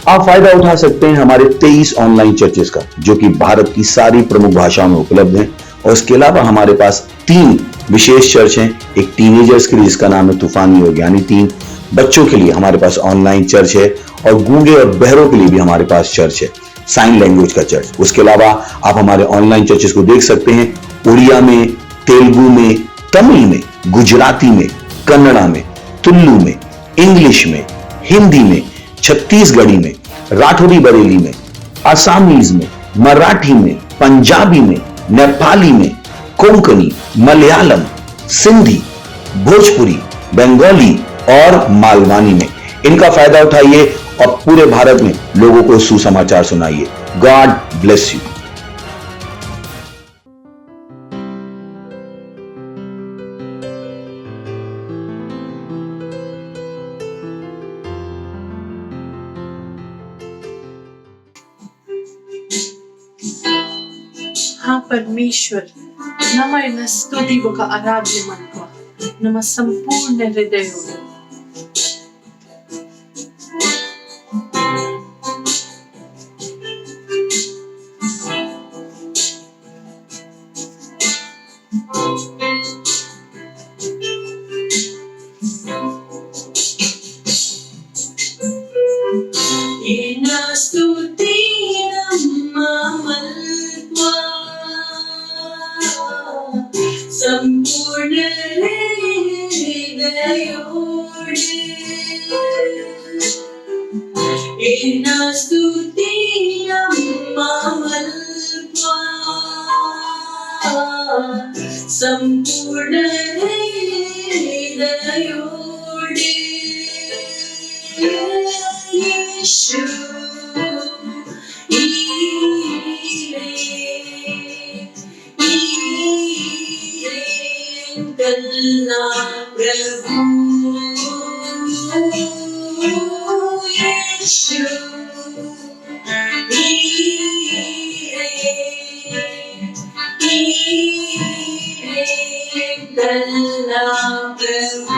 आप फायदा उठा सकते हैं हमारे 23 ऑनलाइन चर्चेस का, जो कि भारत की सारी प्रमुख भाषाओं में उपलब्ध हैं। और इसके अलावा हमारे पास 3 विशेष चर्च हैं। एक टीनेजर्स के लिए जिसका नाम है तूफानी योग यानी 3, बच्चों के लिए हमारे पास ऑनलाइन चर्च है, और गूंगे और बहरों के लिए भी हमारे पास चर्च है, साइन लैंग्वेज का चर्च। उसके अलावा आप हमारे ऑनलाइन चर्चेस को देख सकते हैं उड़िया में, तेलुगु में, तमिल में, गुजराती में, कन्नड़ा में, तुलु में, इंग्लिश में, हिंदी में, छत्तीसगढ़ी में, राठौरी बरेली में, आसामीज में, मराठी में, पंजाबी में, नेपाली में, कोंकणी, मलयालम, सिंधी, भोजपुरी, बंगाली और मालवानी में। इनका फायदा उठाइए और पूरे भारत में लोगों को सुसमाचार सुनाइए। God bless you. हा परमेश्वर, ನಮ್ಮ ಸ್ತುತಿ ఒక ಆರಾಧ್ಯ ಮಾಡುವ ನಮ್ಮ ಸಂಪೂರ್ಣ ಹೃದಯವು संपूर्ण हृदयोड़े एना स्तुति मल्पा संपूर्ण हृदयोड़े यीशु गल्ला प्रभु यीशु गल्ला प्रभु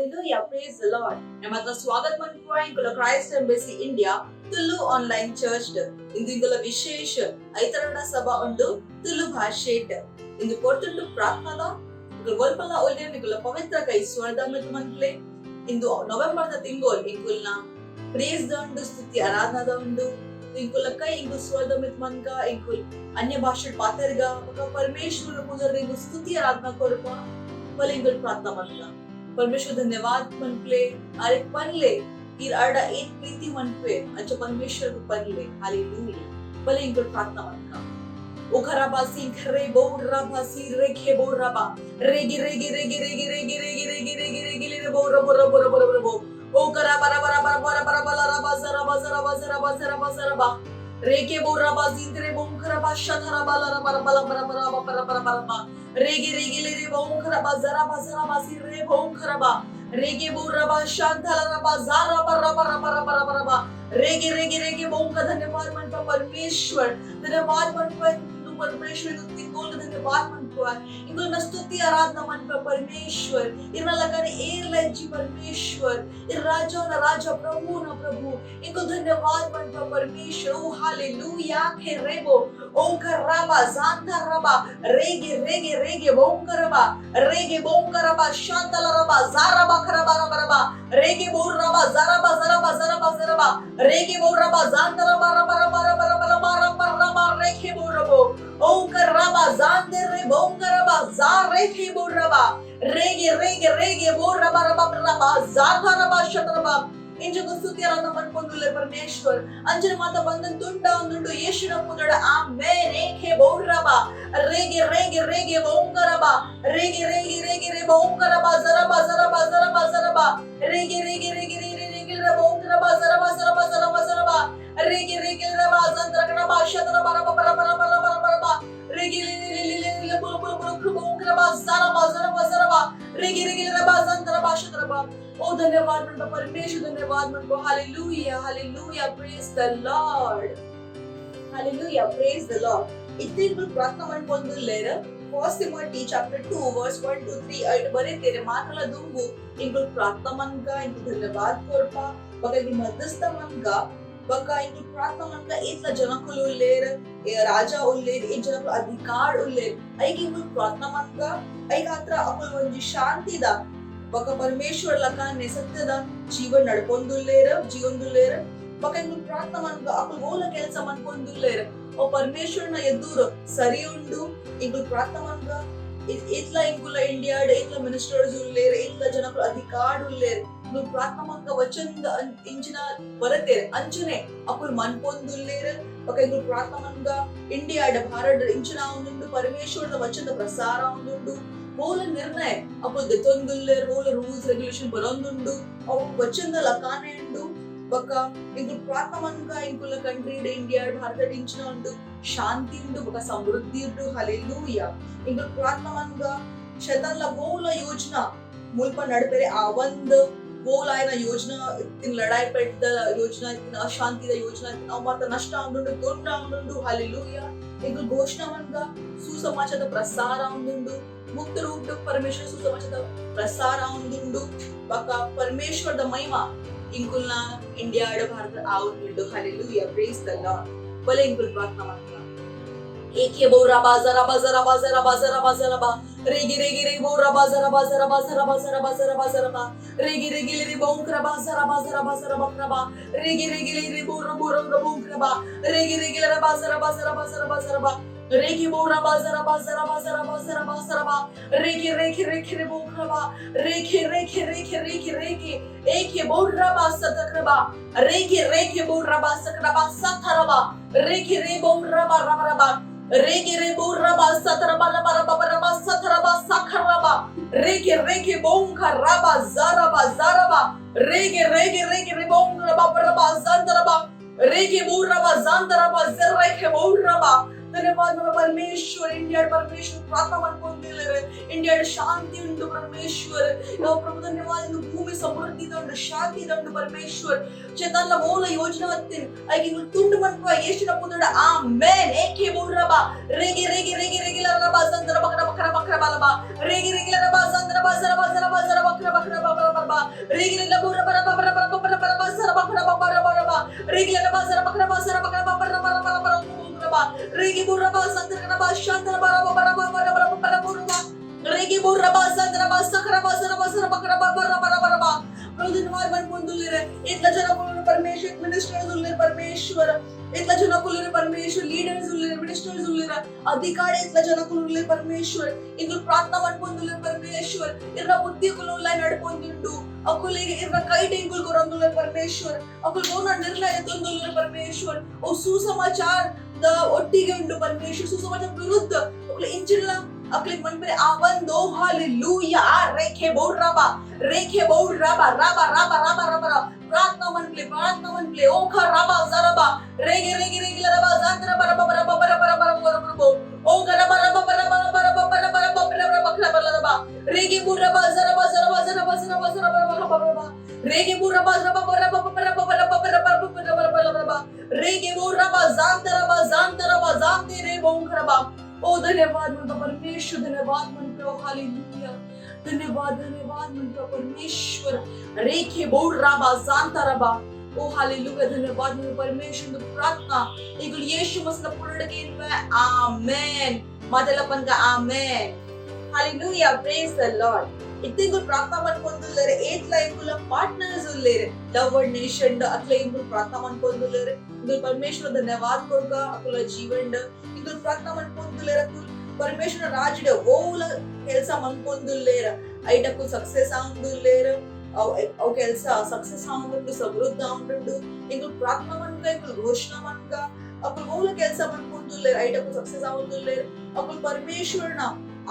Hallelujah, praise the Lord. ನಮ್ಮತ್ರ ಸ್ವಾಗತ ಮಾಡ್ಕೋ ಇಂಕುಲ Christ embassy India Tulu online church ಇಂದು ಇಂಕುಲ ವಿಶೇಷ ಐತರಡ ಸಭಾ ಉಂಡು ತುಳು ಭಾಷೆಟ್ ಇಂದು ಕೊರ್ತುಂಡು ಪ್ರಾರ್ಥನಾ ಇಂಕುಲ ಗೊಲ್ಪಲ ಒಲ್ಲೆ ಇಂಕುಲ ಪವಿತ್ರ ಕೈ ಸ್ವರ್ಧ ಮಿತ್ ಮಂತ್ಲೆ ಇಂದು ನವೆಂಬರ್ ತಿಂಗೋಲ್ ಇಂಕುಲ್ನ ಪ್ರೇಸ್ ದ ಉಂಡು ಸ್ತುತಿ ಆರಾಧನದ ಉಂಡು ಇಂಕುಲ ಕೈ ಇಂಕು ಸ್ವರ್ಧ ಮಿತ್ ಮನ್ಕ ಇಂಕುಲ್ अन्य भाषा पातरगा बका परमेश्वर पुदर इंगु स्तुति आराधना करपा भले इंगु प्रार्थना मनका परमेश्वर धन्यवाद मनप्ले अरे पनले इर आडा एक प्रीति मनपे अच्छा परमेश्वर को पनले हालेलुया भले इंगु प्रार्थना मनका ओ खराबासी खरे बोरा बासी रेखे बोरा बा रेगी रेगी रेगी रेगी रेगी रेगी रेगी रेगी रेगी ले बोरा बोरा बोरा बोरा बोरा ओ करा बरा बरा बरा बरा बरा बरा रबा जरा बजरा बजरा बजरा बजरा बा रेके बोरा बाजिंद्रे बोंखरा बाशा थरा बाला बरा बरा बरा बरा बरा बरा बरा रेगे रेगे ले रे बोंखरा बाजरा बाजरा बासी रे बोंखरा बा रेगे बोरा बाशा थरा बाजारा बरा बरा बरा बरा बरा रेगे रेगे रेगे बोंका धन्यवाद मन परमेश्वर धन्यवाद मन परमेश्वर को धन्यवाद मन इनको स्तुति आराधना मन परमेश्वर इनमें लगाने एयरलाइन परमेश्वर इन राजा ना राजा प्रभु ना प्रभु इनको धन्यवाद मन परमेश्वर ओ हालेलुया के रेबो ओ करबा जानता रबा रेगे रेगे रेगे बोंकरबा रेगे बोंकरबा शांतल रबा जारबा करबा रबा रेगे बोर रबा जारबा जारबा जारबा जारबा रेगे बोर रबा जानता रबा रबा रबा रबा रबा रबा रेखे बोरबो ओ करबा जानते रे बोंकरबा जारे खे बोरबा रेगे रेगे रेगे बोर रबा रबा रबा जाथा रबा शतरबा इंजको स्तुति आराधना मन पोंदुले परमेश्वर अंजन माता बंधन तुंडा उंडु येशुना पुदड़ आमेन एखे बोरबा रेगे रेगे रेगे बोंकरबा रेगे रेगे रेगे रे बोंकरबा जरबा जरबा जरबा जरबा रेगे रेगे रेगे रेगे रेगे रे बोंकरबा जरबा जरबा जरबा जरबा रेगे रेगे रे बाजंत्रकरबा शतरबा रबा रबा रबा रबा रबा रेगे ले ले ले ले बोल बोल बोल बोंकरबा जरबा जरबा जरबा रेगे रेगे रे बाजंत्रबा शतरबा ओ धन्यवाद मन परमेश्वर धन्यवाद मन को hallelujah hallelujah praise the Lord hallelujah praise the Lord इतने प्रार्थना मन పొందులేర first Timothy chapter 2 verse 1 to 3 ऐट बरे तेरे मातला दुंगु इनको प्रार्थना मन का इनको धन्यवाद कोरपा बका इनको मध्यस्थ मन का बका इनको प्रार्थना मन का इतला जनकुలు లేర राजा उल्लेर इन जनकुలు अधिकार उल्लेर ऐकी इनको प्रार्थना मन का ऐ गात्र अपुल ಒಂಜಿ ಶಾಂತಿದ बक परमेश्वर लकाने सत्यದ ಜೀವನ ನಡ್ಕೊಂಡುಲ್ಲೇರ ಜೀವನದುಲ್ಲೇರ बक इनको प्रार्थना मन का अपुल ಓಲ ಕೆಲಸ ಮನ್ಕೊಂಡುಲ್ಲೇರ ओ परमेश्वर ना ಎದುರು ಸರಿ ಉಂಡು इनको प्रार्थना मन का इतला इंकुला इंडिया इतला मिनिस्टर्स उल्लेर इतला जनकुలు अधिकार उल्लेर इनको प्रार्थना मन का वचन इंचिನ ಬರತೆ ಅಂಚನೆ ಅಪುಲ್ ಮನ್ ಪೊಂದುಲ್ಲೇರ बक इनको प्रार्थना मन का इंडिया भारत इंचिನ ಉಂಡು परमेश्वर वचन प्रसार ಉಂಡು ಮೂಲ ನಿರ್ಣಯ ಅಪುಲ್ ತೊಂದುಲ್ಲೇರ್ ಮೂಲ ರೂಲ್ಸ್ ರೆಗ್ಯುಲೇಷನ್ ಬರೋಂದುಂಡು ಅವು ವಚನ ಲಕಾನೆ ಉಂಡು ಬಕ ಇಂಕು ಪ್ರಾರ್ಥನಾ ಮನ್ಕ ಇಂಕುಲ ಕಂಟ್ರಿ ಇಂಡಿಯಾ ಭಾರತ ಇಂಚಿನ ಉಂಡು ಶಾಂತಿ ಉಂಡು ಬಕ ಸಮೃದ್ಧಿ ಉಂಡು ಹಲ್ಲೆಲೂಯಾ ಇಂಕು ಪ್ರಾರ್ಥನಾ ಮನ್ಕ ಶತನ್ಲ ಮೂಲ ಯೋಜನಾ ಮುಲ್ಪ ನಡಪೆರೆ ಆ ಒಂದು ಮೂಲಾಯನ ಯೋಜನಾ ಇತ್ತಿನ ಲಡಾಯಿ ಪೆಟ್ಟ ಯೋಜನಾ ಇತ್ತಿನ ಅಶಾಂತಿದ ಯೋಜನಾ ಇತ್ತಿನ ಅವು ಮಾತ್ರ ನಷ್ಟ ಉಂಡು ದೊಡ್ಡ ಉಂಡು ಹಲ್ಲೆಲೂಯಾ ಇಂಕು ಘೋಷಣಾ ಮನ್ಕ ಸುಸಮಾಚಾರದ ಪ್ರಸಾರ ಉಂಡು मुक्त रूप परमेश्वर सुसमाचार प्रसार आउंदुंडु बका परमेश्वर द महिमा इंकुलना इंडिया भारत आउंदुंडु हालेलुया प्रेज द लॉर्ड भले इंकुल प्रार्थना मात्रा एके बोरा बाजरा बाजरा बाजरा बाजरा बाजरा बा रेगे रेगे रे बोरा बाजरा बाजरा बाजरा बाजरा बाजरा बाजरा बा रेगे रेगे रे बोंकरा बाजरा बाजरा बाजरा बकरा बा रेगे रेगे रे बोरा बोरा बोंकरा बा रेगे रेगे रे बाजरा बाजरा बाजरा बाजरा बा रेगे बोरा बाजरा बाजरा बाजरा बाजरा बाजरा बा रेगे रेगे रेगे रे बोकरा बा रेगे रेगे रेगे रेगे रेगे एके बोरा बा सतकरा बा रेगे रेगे बोरा बा सकरा बा सतरा बा रेगे रे बोरा बा रबरा बा रेगे रे बोरा बा सतरा बा रबरा बा सतरा बा सकरा बा रेगे रेगे बोंका रबा जारा बा रेगे रेगे रेगे रे बोंका बा रबा जानतरा बा रेगे बोरा बा जानतरा बा जरेखे बोरा बा धन्यवाद परमेश्वर इंडिया परमेश्वर प्रार्थना मन పొందులేరే इंडिया शांति उंटु परमेश्वर प्रभु धन्यवाद भूमि समृद्धि उंटु शांति उंटु परमेश्वर चेतनला मूल योजना हत्तिन ಐಗೆ ತುಂಡು ಮನ್ಪ ಯೇಸುನ ಪುದಡ ಆಮೆನ್ ಏಕೆ ಬೋರಬಾ ರೇಗೆ ರೇಗೆ ರೇಗೆ ರೇಗೆ ಲರಬಾ ಸಂತರ ಬಕರ ಬಕರ ಬಕರ ಬಲಬಾ ರೇಗೆ ರೇಗೆ ಲರಬಾ ಸಂತರ ಬಜರ ಬಜರ ಬಜರ ಬಕರ ಬಕರ ಬಕರ raba regile la bura bara bara bara bara bara bara sara bakra bara bara bara regile la basara bakra basara bakra bara bara bara bara raba regi bura basa sandra ba shandra bara bara bara bara bara bara bura regi bura basa sandra ba sakra basara basara bakra bara bara bara bara धन्यवाद मन పొందులేరే ఇట్లా జనకులను Parameshwar ministers ఉల్లేరు Parameshwar ఇట్లా జనకులను Parameshwar leaders ఉల్లేరు ministers ఉల్లేరు అధికారి ఇట్లా జనకులు ఉల్లేరు పరమేశ్వర్ ఇందులో ప్రార్థన मन పొందులేరు పరమేశ్వర్ ఇర్ర ఉద్యోగులు ఉల్లేరు నడిపొందుండు అకులే ఇర్ర కైటింగులు కొరందులేరు పరమేశ్వర్ అకులు గోన నిర్ణయ తొందులేరు పరమేశ్వర్ ఓ సుసమాచాर ದ ಒಟ್ಟಿಗೆ ಉಂಡು ಪರಮೇಶ್ವರ್ ಸುಸಮಾಚಾರ ವಿರುದ್ಧ ಅಕುಲ ಇಂಚಿಲ್ಲ ಅಕಲೆ मन पे आवन दो हालेलुया रेखे बोल रबा राबा राबा राबा राबा प्रार्थना मन प्ले ओ खा राबा जरबा रेगे रेगे रेगे रबा जांद्र बरा बरा बरा बरा बरा बरा ओ गरा बरा बरा बरा बरा बरा बरा बरा बरा रबा रेगे बुरबा जरबा जरबा जरबा जरबा जरबा बरा रेगे बुरबा जरबा बरा बरा बरा बरा बरा रेगे बुरबा जांद्रबा जानते रे बोंखरबा ओ धन्यवाद मन परमेश्वर धन्यवाद मन प्रभु हालेलुया धन्यवाद मन प्रभु परमेश्वर रेखे बोल रबा जानता रबा ओ हालेलुया धन्यवाद मन परमेश्वर प्रार्थना इगुल यीशु मसीह पुरडके आमेन ಮೊದಲಪಂಗ amen hallelujah praise the Lord इत्तिगु प्रार्थना मन పొందులేరే ఏట్లా ఇంగుల పార్ట్నర్స్ ఉల్లేరే లవ్డ్ నేషన్ ద అట్లా ఇంగుల ప్రార్థన मन పొందులేరే ఇంగుల परमेश्वर धन्यवाद कोरका అకుల జీవన్ ఇంగుల ప్రార్థన मन పొందులేరే परमेश्वर ರಾಜ್ಯದ ಓಲ ಕೆಲಸ मन పొందులేరే ಐಟಕು ಸಕ್ಸೆಸ್ ಆಗುಲೇರೆ ಅವ ಕೆಲಸ ಸಕ್ಸೆಸ್ ಆಗುಂಡು ಸಮೃದ್ಧ ಆಗುಂಡು ಇಂಗುಲ ಪ್ರಾರ್ಥನ मन ಇಂಗುಲ ಘೋಷಣಾ मन ಅಕುಲ ಓಲ ಕೆಲಸ मन పొందులేరే ಐಟಕು ಸಕ್ಸೆಸ್ ಆಗುಲೇರೆ ಅಕುಲ परमेश्वरನ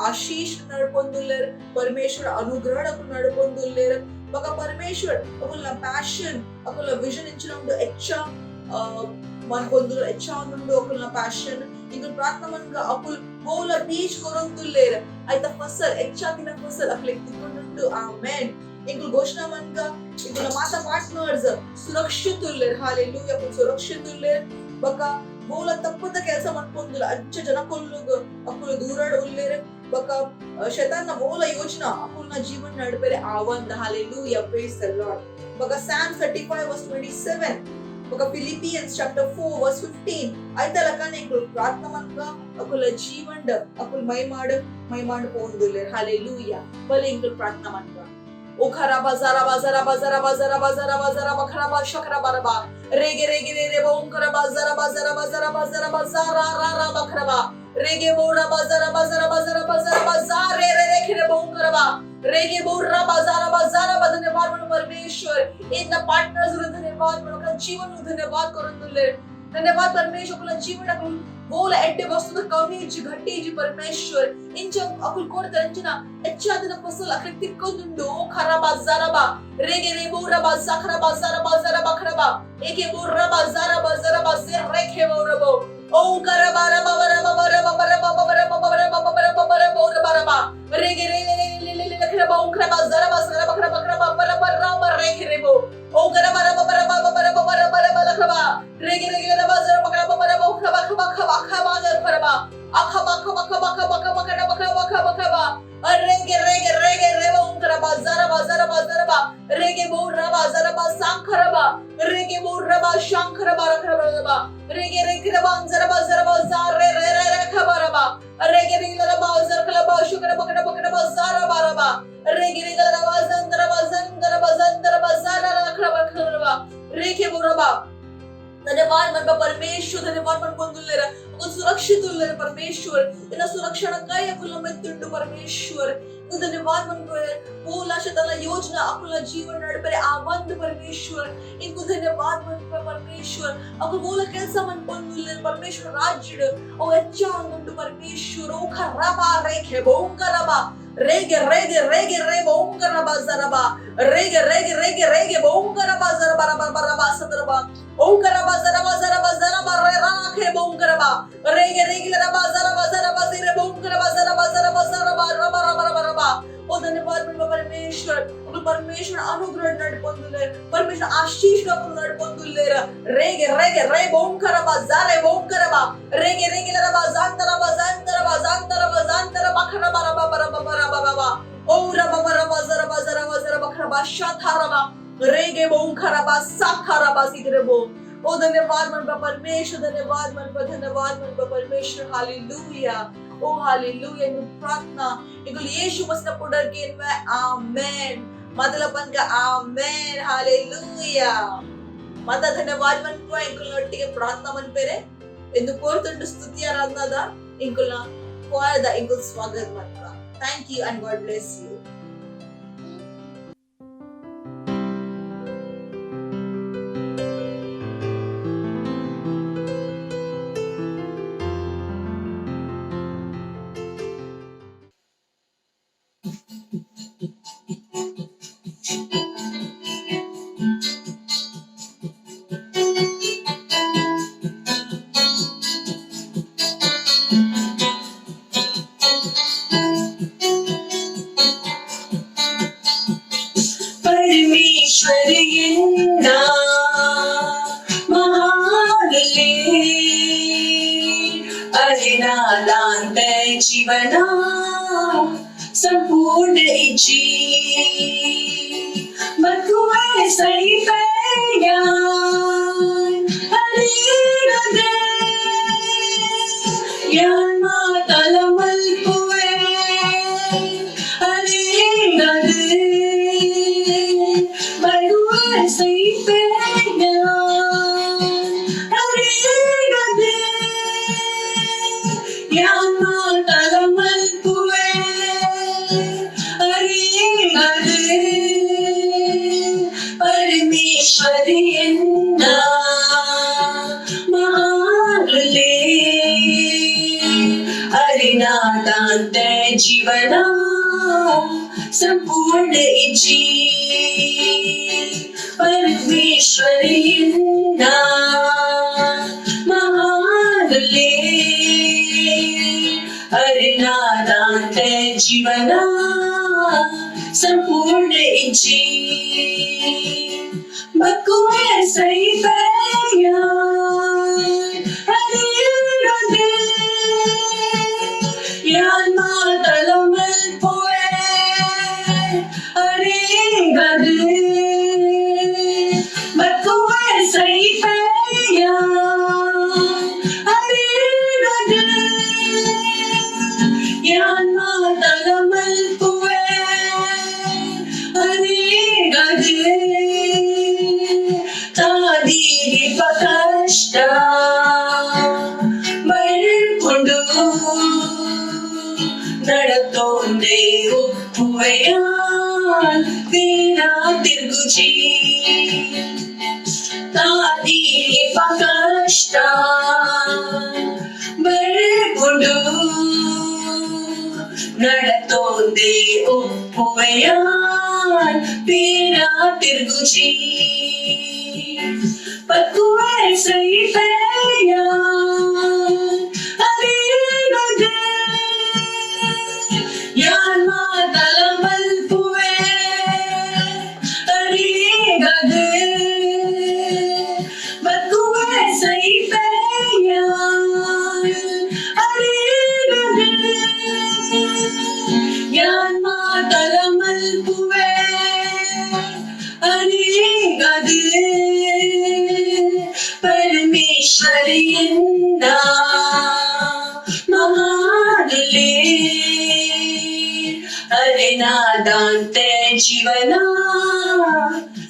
आशीष नडपొందులేరు परमेश्वर अनुग्रह नडपొందులేరు बघ परमेश्वर अकुला पैशन अकुला विजन इच्छिनंदु एच्चा मन పొందులేరు एच्चा నుండు अकुला पैशन इंगु प्रार्थना मनगा अकुल बोला बीच कोरंतुलेరు ಐತ फसल एच्चा दिನ फसल अकले तिक्ಕೊಂಡುಂಡು आमेन इंगु घोषणा मनगा इंगुला माता पार्टनर्स सुरक्षितुलेರು हालेलुया अकुल सुरक्षितुलेರು बघ बोला तಪ್ಪದ ಕೆಲಸ ಮಾಡ್ಕೊಂದಿಲ್ಲ ಅಚ್ಚ ಜನಕೊಲ್ಲುಗ ಅಕುಲ ದೂರಡ ಉಲ್ಲೇರೆ ಬಕ ಶೈತಾನ ಬೋಲ ಯೋಜನಾ ಅಕುಲ್ನ ಜೀವನ ನಡಬೇರೆ ಆವಂದ हालेलुया प्रेज द लॉर्ड बघ Psalm 35 verse 27 बघ Philippians chapter 4 verse 15 ಐತ ಲಕನೆ ಇಂಗು ಪ್ರಾರ್ಥನಾ मनगा ಅಕುಲ ಜೀವನ ಅಕುಲ ಮೈ ಮಾಡ ಪೋಂದುಲ್ಲೇರೆ हालेलुया ಬಲೆ ಇಂಗು ಪ್ರಾರ್ಥನಾ मनगा ओ खरा बाजारा बाजारा बाजारा बाजारा बाजारा बाजारा बखरा बा शकरा बरबा रेगे रेगे रे रे बोम करा बाजारा बाजारा बाजारा बाजारा बाजारा रा रा बखरा बा रेगे बोरा बाजारा बाजारा बाजारा बाजारा बाजार रे रे रे खरे बोम करबा रेगे बोरा बाजारा बाजारा धन्यवाद मन परमेश्वर इतना पार्टनर्स धन्यवाद मन जीवन धन्यवाद करूंदुल्ले धन्यवाद परमेश्वर कुल जीवन बोल एड्डे वस्तु कमी जी घटी जी परमेश्वर इंच अकुल कोरता इंचना अच्छा दिन फसल अकल तिक्कोंदुंडु खरा बाजारबा रेगे रे बोरा बाजारा बाजारा बाजारा बखरबा एके बोरा बाजारा बाजारा बाजार रेखे बोरबो ओ करबा रबा रबा रबा रबा रबा रबा रबा रबा रेगे रे ले ले खरबा ओ खरबा बाजारा बाजारा बखरबा बखरबा रबा रेखे रेबो ओ करबा रबा रबा रबा रबा रबा रेगे रेगे रबा बाजारा बखरबा रबा खबा खबा खबा खबा खरबा अखबा खबा खबा खबा खबा खबा खबा खबा रेगे रेगे रेगे रेबा ओ करबा बाजारा बाजारा बाजारा रेगे बो रबा जरबा सांखरबा रेगे बो रबा शंखरबा रखरबा रेगे रेगे रबा जरबा जरबा जार रे रे रे खबरबा रेगे रेगे रबा जरखलबा शुकरबा खरबा जारबा रबा रेगे रेगे रबा जंदरबा जंदरबा जंदरबा जारा रखरबा रेगे बो रबा धन्यवाद मन परमेश्वर धन्यवाद मन పొందులేరా सुरक्षितुल्लेरे परमेश्वर इन सुरक्षण काय अकुल मेत्तुंडु परमेश्वर धन्यवाद मन बोला शतला योजना अकुल जीवन नडबरे आवंद परमेश्वर इनको धन्यवाद मन परमेश्वर अकुल बोला ಕೆಲಸ मन పొందులేరు परमेश्वर राज्य ओ अच्छा अंदुंडु परमेश्वर ओ खराबा रेखे बोंकरबा रेगे रेगे रेगे रे बोंकरबा जरबा रेगे रेगे रेगे रेगे बोंकरबा जरबा रबा सदरबा ओ करबा जरबा जरबा जरबा रे राखे बोंकरबा रेगे रेगे रबा जरबा जरबा रे बोंकरबा जरबा जरबा जरबा रबा रबा रबा ओ धन्यवाद परमेश्वर परमेश्वर अनुग्रह नडपొందులేరు परमेश्वर आशीष नडपొందులేరు रेगे रेगे रे बोंकरबा जारे बोंकरबा रेगे रेगे रबा जानतरबा जानतरबा जानतरबा जानतरबा खरबा रबा रबा रबा ओ रबा रबा जरबा जरबा जरबा रबा शथा रबा रेगे बोंखा रबा साखा रबा सीधे बो। ओ धन्यवाद मन का परमेश्वर, धन्यवाद मन का परमेश्वर। हालेलुया, ओ हालेलुया। इन प्रार्थना इनको यीशु मसीह पुडर के में आमेन। मतलब मन का आमेन, हालेलुया। माता धन्यवाद मन को इनको नोटिके प्रार्थना मन पेरे इंदु कोर्तुंडु स्तुति आराधनाद इनको ना कोयदा इनको स्वागत मन का। Thank you and God bless you. परमेश्वर एन्ना महानले अरिनादांत जीवना संपूर्ण इच्छी मकुए सही पैयान अरिनदे यान मातलमल पुए अरिनदे जीवना संपूर्ण इच्छी परमेश्वर इन्ना महानले अरिनादांत जीवना संपूर्ण इच्छी बकुए सही पैया अरिनदे यान मातलमल पुए अरिनदे बकुए सही पैया अरिनदे यान मातलमल पुए अरिनदे तादीरी पकष्टा मरपुंडु नडतोंदे उप्पुवयान वीणा तिर्गुची तादीरी पकष्टा मरपुंडु नडतोंदे उप्पुवयान वीणा तिर्गुची पकुए सही पैया अरिनदे यान मातलमल पुए अरिनदे पकुए सही पैया अरिनदे यान मातलमल पुए अरिनदे परमेश्वर इन्ना महानले अरिनादांत जीवना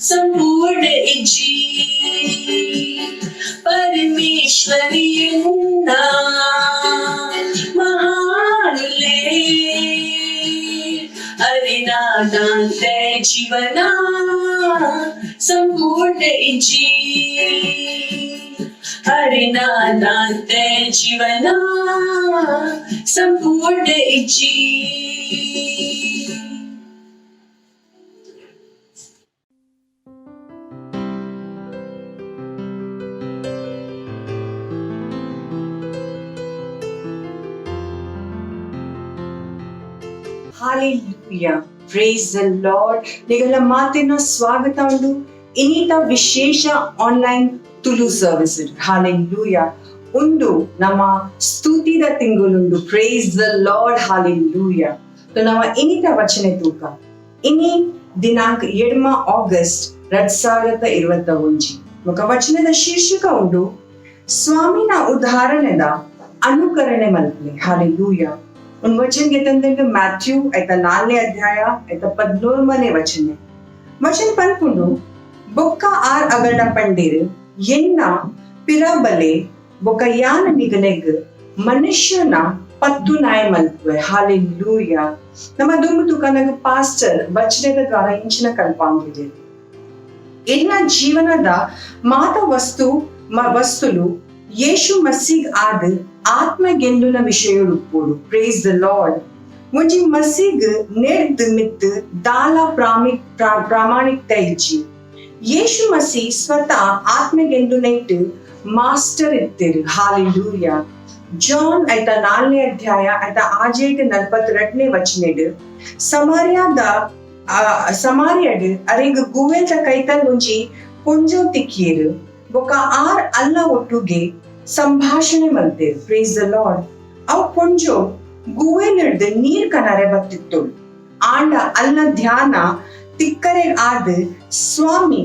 संपूर्ण इच्छी परमेश्वर इन्ना महानले अरिनादांत जीवना संपूर्ण इच्छी अरिनादांत जीवना संपूर्ण इच्छी। Hallelujah. Praise the Lord. ನಿಗಳ ಮಾತಿನ ಸ್ವಾಗತ ಉಂಡು ಇನ್ನಿತ ವಿಶೇಷ ಆನ್ಲೈನ್ ತುಳು ಸರ್ವಿಸ್. Hallelujah. ಉಂಡು ನಮ್ಮ ಸ್ತುತಿದ ತಿಂಗಳುಂಡು. Praise the Lord. Hallelujah. ನಮ್ಮ ಇನ್ನಿತ ವಚನೆ ತೂಕ ಇನ್ನಿ ದಿನಾಂಕ 7 ಆಗಸ್ಟ್ 2021 ఒక ವಚನದ ಶೀರ್ಷಿಕ ಉಂಡು ಸ್ವಾಮಿನ ಉದಾಹರಣೆದ ಅನುಕರಣೆ ಮಲ್ಪಲೆ. ಹಾಲೆಲೂಯ. ಒಂದು ವಚನ ತಂದೆ ಮ್ಯಾಥ್ಯೂ ಐತ 4ನೇ ಅಧ್ಯಾಯ ಐತ 11ನೇ ವಚನ ಪನ್ಪುಂಡು ಬೊಕ್ಕ ಆರ್ ಅಗಡ ಪಂಡೇರು ಎನ್ನ ಪಿರಬಲೆ ಬೊಕ್ಕ ಯಾನ ನಿಗಲೆಗ್ ಮನುಷ್ಯನ ಪತ್ತು ನಾಯ ಮಲ್ಪುವೆ. ಹಾಲೆಲೂಯ. ನಮ್ಮ ದುಂಬು ಕನಗ ಪಾಸ್ಟರ್ ವಚನದ ದ್ವಾರ ಇಂಚಿನ ಕಲ್ಪಾಂಗಿದೆ. ಎನ್ನ ಜೀವನದ ಮಾತ ವಸ್ತುಲು ಯೇಷು ಮಸೀಗ್ ಆದ ಆತ್ಮಗೆಂದುನ ವಿಷಯಡು ಪೋಡು. Praise the Lord. ಮುಂಜಿ ಮಸೀಗ್ ನೆಡ್ದು ಮಿತ್ತು ದಾಲ ಪ್ರಾಮಾಣಿಕತೆ ಇಜ್ಜಿ ಯೇಷು ಮಸಿ ಸ್ವತಃ ಆತ್ಮಗೆಂದುನೈಟ್ ಮಾಸ್ಟರ್ ಇತ್ತೇರು. ಹಾಲೆಲೂಯ. ಜಾನ್ ಐತ 4ನೇ ಅಧ್ಯಾಯ ಐತ 42ನೇ ವಚನೆಡ್ ಸಮಾರ್ಯಡ್ ಅರೆಗ್ ಗುವೆಲ್ದ ಕೈತಲ್ ಒಂಜಿ ಪೊಂಜೋ ತಿಕ್ಕಿಯರು ಬೊಕ ಆರ್ ಅಲ್ಲ ಒಟ್ಟುಗೆ ಸಂಭಾಷಣೆ ಮಲ್ತೇರು. Praise the lord. ಅವ್ ಪೊಂಜೋ ಗುವೆಲಿಡ್ದು ನೀರ್ ಕನರೆ ಬತ್ತಿತ್ತು. ಆಂಡ ಅಲ್ಲ ಧ್ಯಾನ ತಿಕ್ಕರೆ ಆದ ಸ್ವಾಮಿ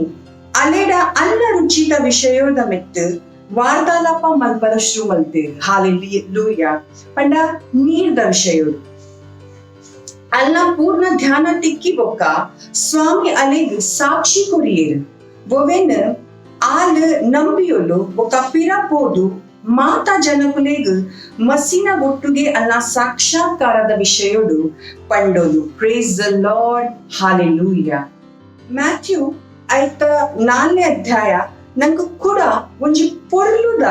ಅಲೆಡ ಅಲ್ಲ ರುಚಿತ ವಿಷಯದ ಮೆತ್ತು ವಾರ್ತಾಲಾಪ ಮಲ್ಪರ ಶುರು ಮಲ್ತೇರು. ಹಾಲೆಲೂಯ. ಪಂಡ ನೀರ್ದ ವಿಷಯಡು ಅಲ್ಲ ಪೂರ್ಣ ಧ್ಯಾನ ತಿಕ್ಕಿ ಬೊಕ್ಕ ಸ್ವಾಮಿ ಅಲೆಗ್ ಸಾಕ್ಷಿ ಕೊರಿಯೇರು. ಬೊವೆನ್ ಆಲ್ ನಂಬಿಯೋಲು ಬೊಕ್ಕ ಪಿರ ಪೋದು ಮಾತಾ ಜನಕುಲೆಗ್ ಮಸಿನ ಒಟ್ಟುಗೆ ಅಲ್ಲ ಸಾಕ್ಷಾತ್ಕಾರದ ವಿಷಯಡು ಪಂಡೋದು. Praise the Lord. Hallelujah. Matthew ಐತ 4ನೇ ಅಧ್ಯಾಯ ನಂಗೆ ಕೂಡ ಒಂಜಿ ಪೊರ್ಲುದ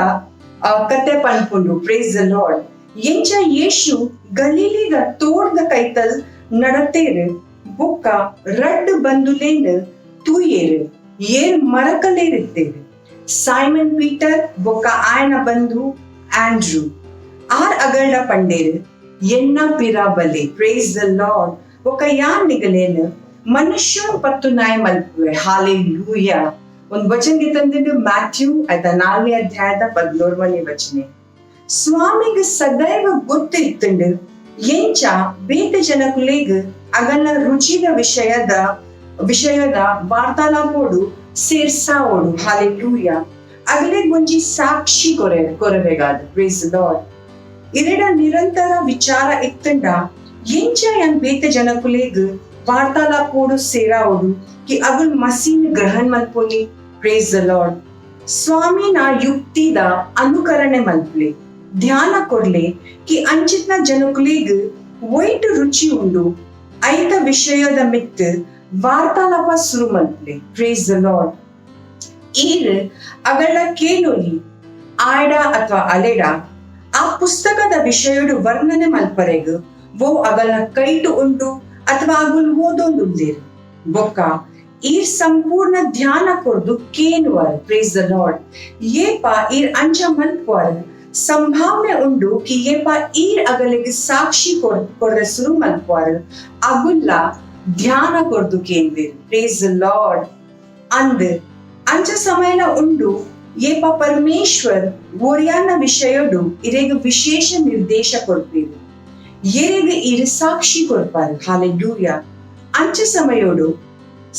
ಕತೆ ಪನ್ಪುಂಡು. Praise the lord. ಎಂಚ ಯೇಷು ಗಲೀಲಿಗ ತೋಡ್ದ ಕೈತಲ್ ನಡತೇರು ಬೊಕ್ಕ ರಡ್ ಬಂದುಲೇನ್ ತೂಯೇರು ಏರ್ ಮರಕಲೇರಿತ್ತೇರು. ಸೈಮನ್ ಪೀಟರ್ ಬೊಕ್ಕ ಆಯನ ಬಂಧು ಆಂಡ್ರೂ ಆರ್ ಅಗಲ್ಡ ಪಂಡೇರು ಎನ್ನ ಪಿರಾಬಲೆ. Praise the Lord. ಬೊಕ್ಕ ಯಾನ್ ನಿಗಲೇನು ಮನುಷ್ಯ ಪತ್ತು ನಾಯ ಮಲ್ಪುವೆ. ಹಾಲೆಲೂಯ. ಒಂದು ವಚನ ತಂದಿದ್ದು ಮ್ಯಾಥ್ಯೂ ಐತ 4ನೇ ಅಧ್ಯಾಯದ 11ನೇ ವಚನ. ಸ್ವಾಮಿಗ್ ಸದೈವ ಗೊತ್ತಿತ್ತಂಡು ಎಂಚ ಬೇತೆ ಜನಕುಲೆಗ್ ಅಗಲ ರುಚಿದ ವಿಷಯದ ವಾರ್ತಾಲಾಪೋಡು ಸೇರ್ಸಾವೋಡು. ಹಾಲೆಲೂಯ. ಅಗಲೆಗ್ ಒಂಜಿ ಸಾಕ್ಷಿ ಕೊರಬೇಕಾದ. Praise the Lord. ಇರೆಡ ನಿರಂತರ ವಿಚಾರ ಇತ್ತಂಡ ಎಂಚ ಯನ್ ಬೇತೆ ಜನಕುಲೆಗ್ ವಾರ್ತಾಲಾಪೋಡು ಸೇರಾವೋಡು कि अगल मसीन ग्रहण मल्पोली. Praise the Lord. स्वामीನ ಯುಕ್ತಿದ ಅನುಕರಣೆ ಮಲ್ಪಲೆ ಧ್ಯಾನ ಕೊಡ್ಲೆ कि ಅಂಚಿತ್ನ ಜನಕುಲಿಗ್ ವೈಟ್ ರುಚಿ ಉಂಡು ಐತ ವಿಷಯದ ಮಿತ್ ವಾರ್ತಾಲಾಪ ಶುರು ಮಲ್ಪಲೆ. Praise the lord. ಈರ್ ಅಗಲ ಕೇಳೋಲಿ ಆಡ ಅಥವಾ ಅಲೆಡ ಆ ಪುಸ್ತಕದ ವಿಷಯಡು ವರ್ಣನೆ ಮಲ್ಪರೆಗ್ ವೋ ಅಗಲ ಕೈಟು ಉಂಟು ಅಥವಾ ಅಗುಲ್ ಓದೊಂದುಲ್ಲೇರು ಬೊಕ್ಕ ಈರ್ ಸಂಪೂರ್ಣ ಧ್ಯಾನ ಕೊರ್ದು ಕೇನುವರ್. Praise the Lord. ಏಪ ಈರ್ ಅಂಚ ಮಲ್ಪುವರ್ ಸಂಭಾವನೆ ಉಂಡು ಕಿ ಏಪ ಈರ್ ಅಗಲಿಗೆ ಸಾಕ್ಷಿ ಕೊರ್ರೆ ಶುರು ಮಲ್ಪುವರ್ ಅಗುಲ್ಲ ಧ್ಯಾನ ಕೊರ್ದು ಕೇನ್ವೇರು. Praise the lord. ಅಂಚ ಸಮಯನ ಉಂಡು ಏಪ ಪರಮೇಶ್ವರ್ ಓರ್ಯಾನ ವಿಷಯಡು ಇರೆಗ್ ವಿಶೇಷ ನಿರ್ದೇಶ ಕೊಡ್ಪೇರು. ಎರೆಗ್ ಈರ್ ಸಾಕ್ಷಿ ಕೊಡ್ಪಾರು. ಹಾಲೆಲೂಯ. ಅಂಚ ಸಮಯೋಡು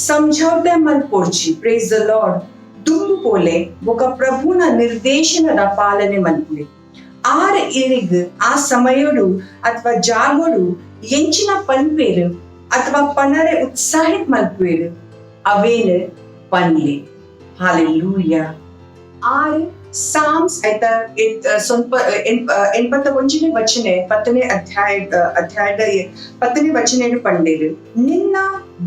समझौते मल पोर्ची. Praise the Lord. दुंबु पोले बೊಕ ಪ್ರಭುನ ನಿರ್ದೇಶನದ ಪಾಲನೆ ಮಲ್ಪುಲೆ. ಆರ್ ಇರಿಗ್ ಆ ಸಮಯೋಡು ಅಥವಾ ಜಾಗೋಡು ಎಂಚಿನ ಪನ್ಪೇರು ಅಥವಾ ಪನರೆ ಉತ್ಸಾಹಿತ್ ಮಲ್ಪೇರು ಅವೇನು ಪನ್ಲೆ. ಹಾಲೆಲೂಯ. ಆರ್ ಸಾಮ್ಸ್ ಐತ ಸ್ವಲ್ಪ 81ನೇ ವಚನೆ 10ನೇ ಅಧ್ಯಾಯದ 10ನೇ ವಚನೆಡು ಪಂಡೇರು ನಿನ್ನ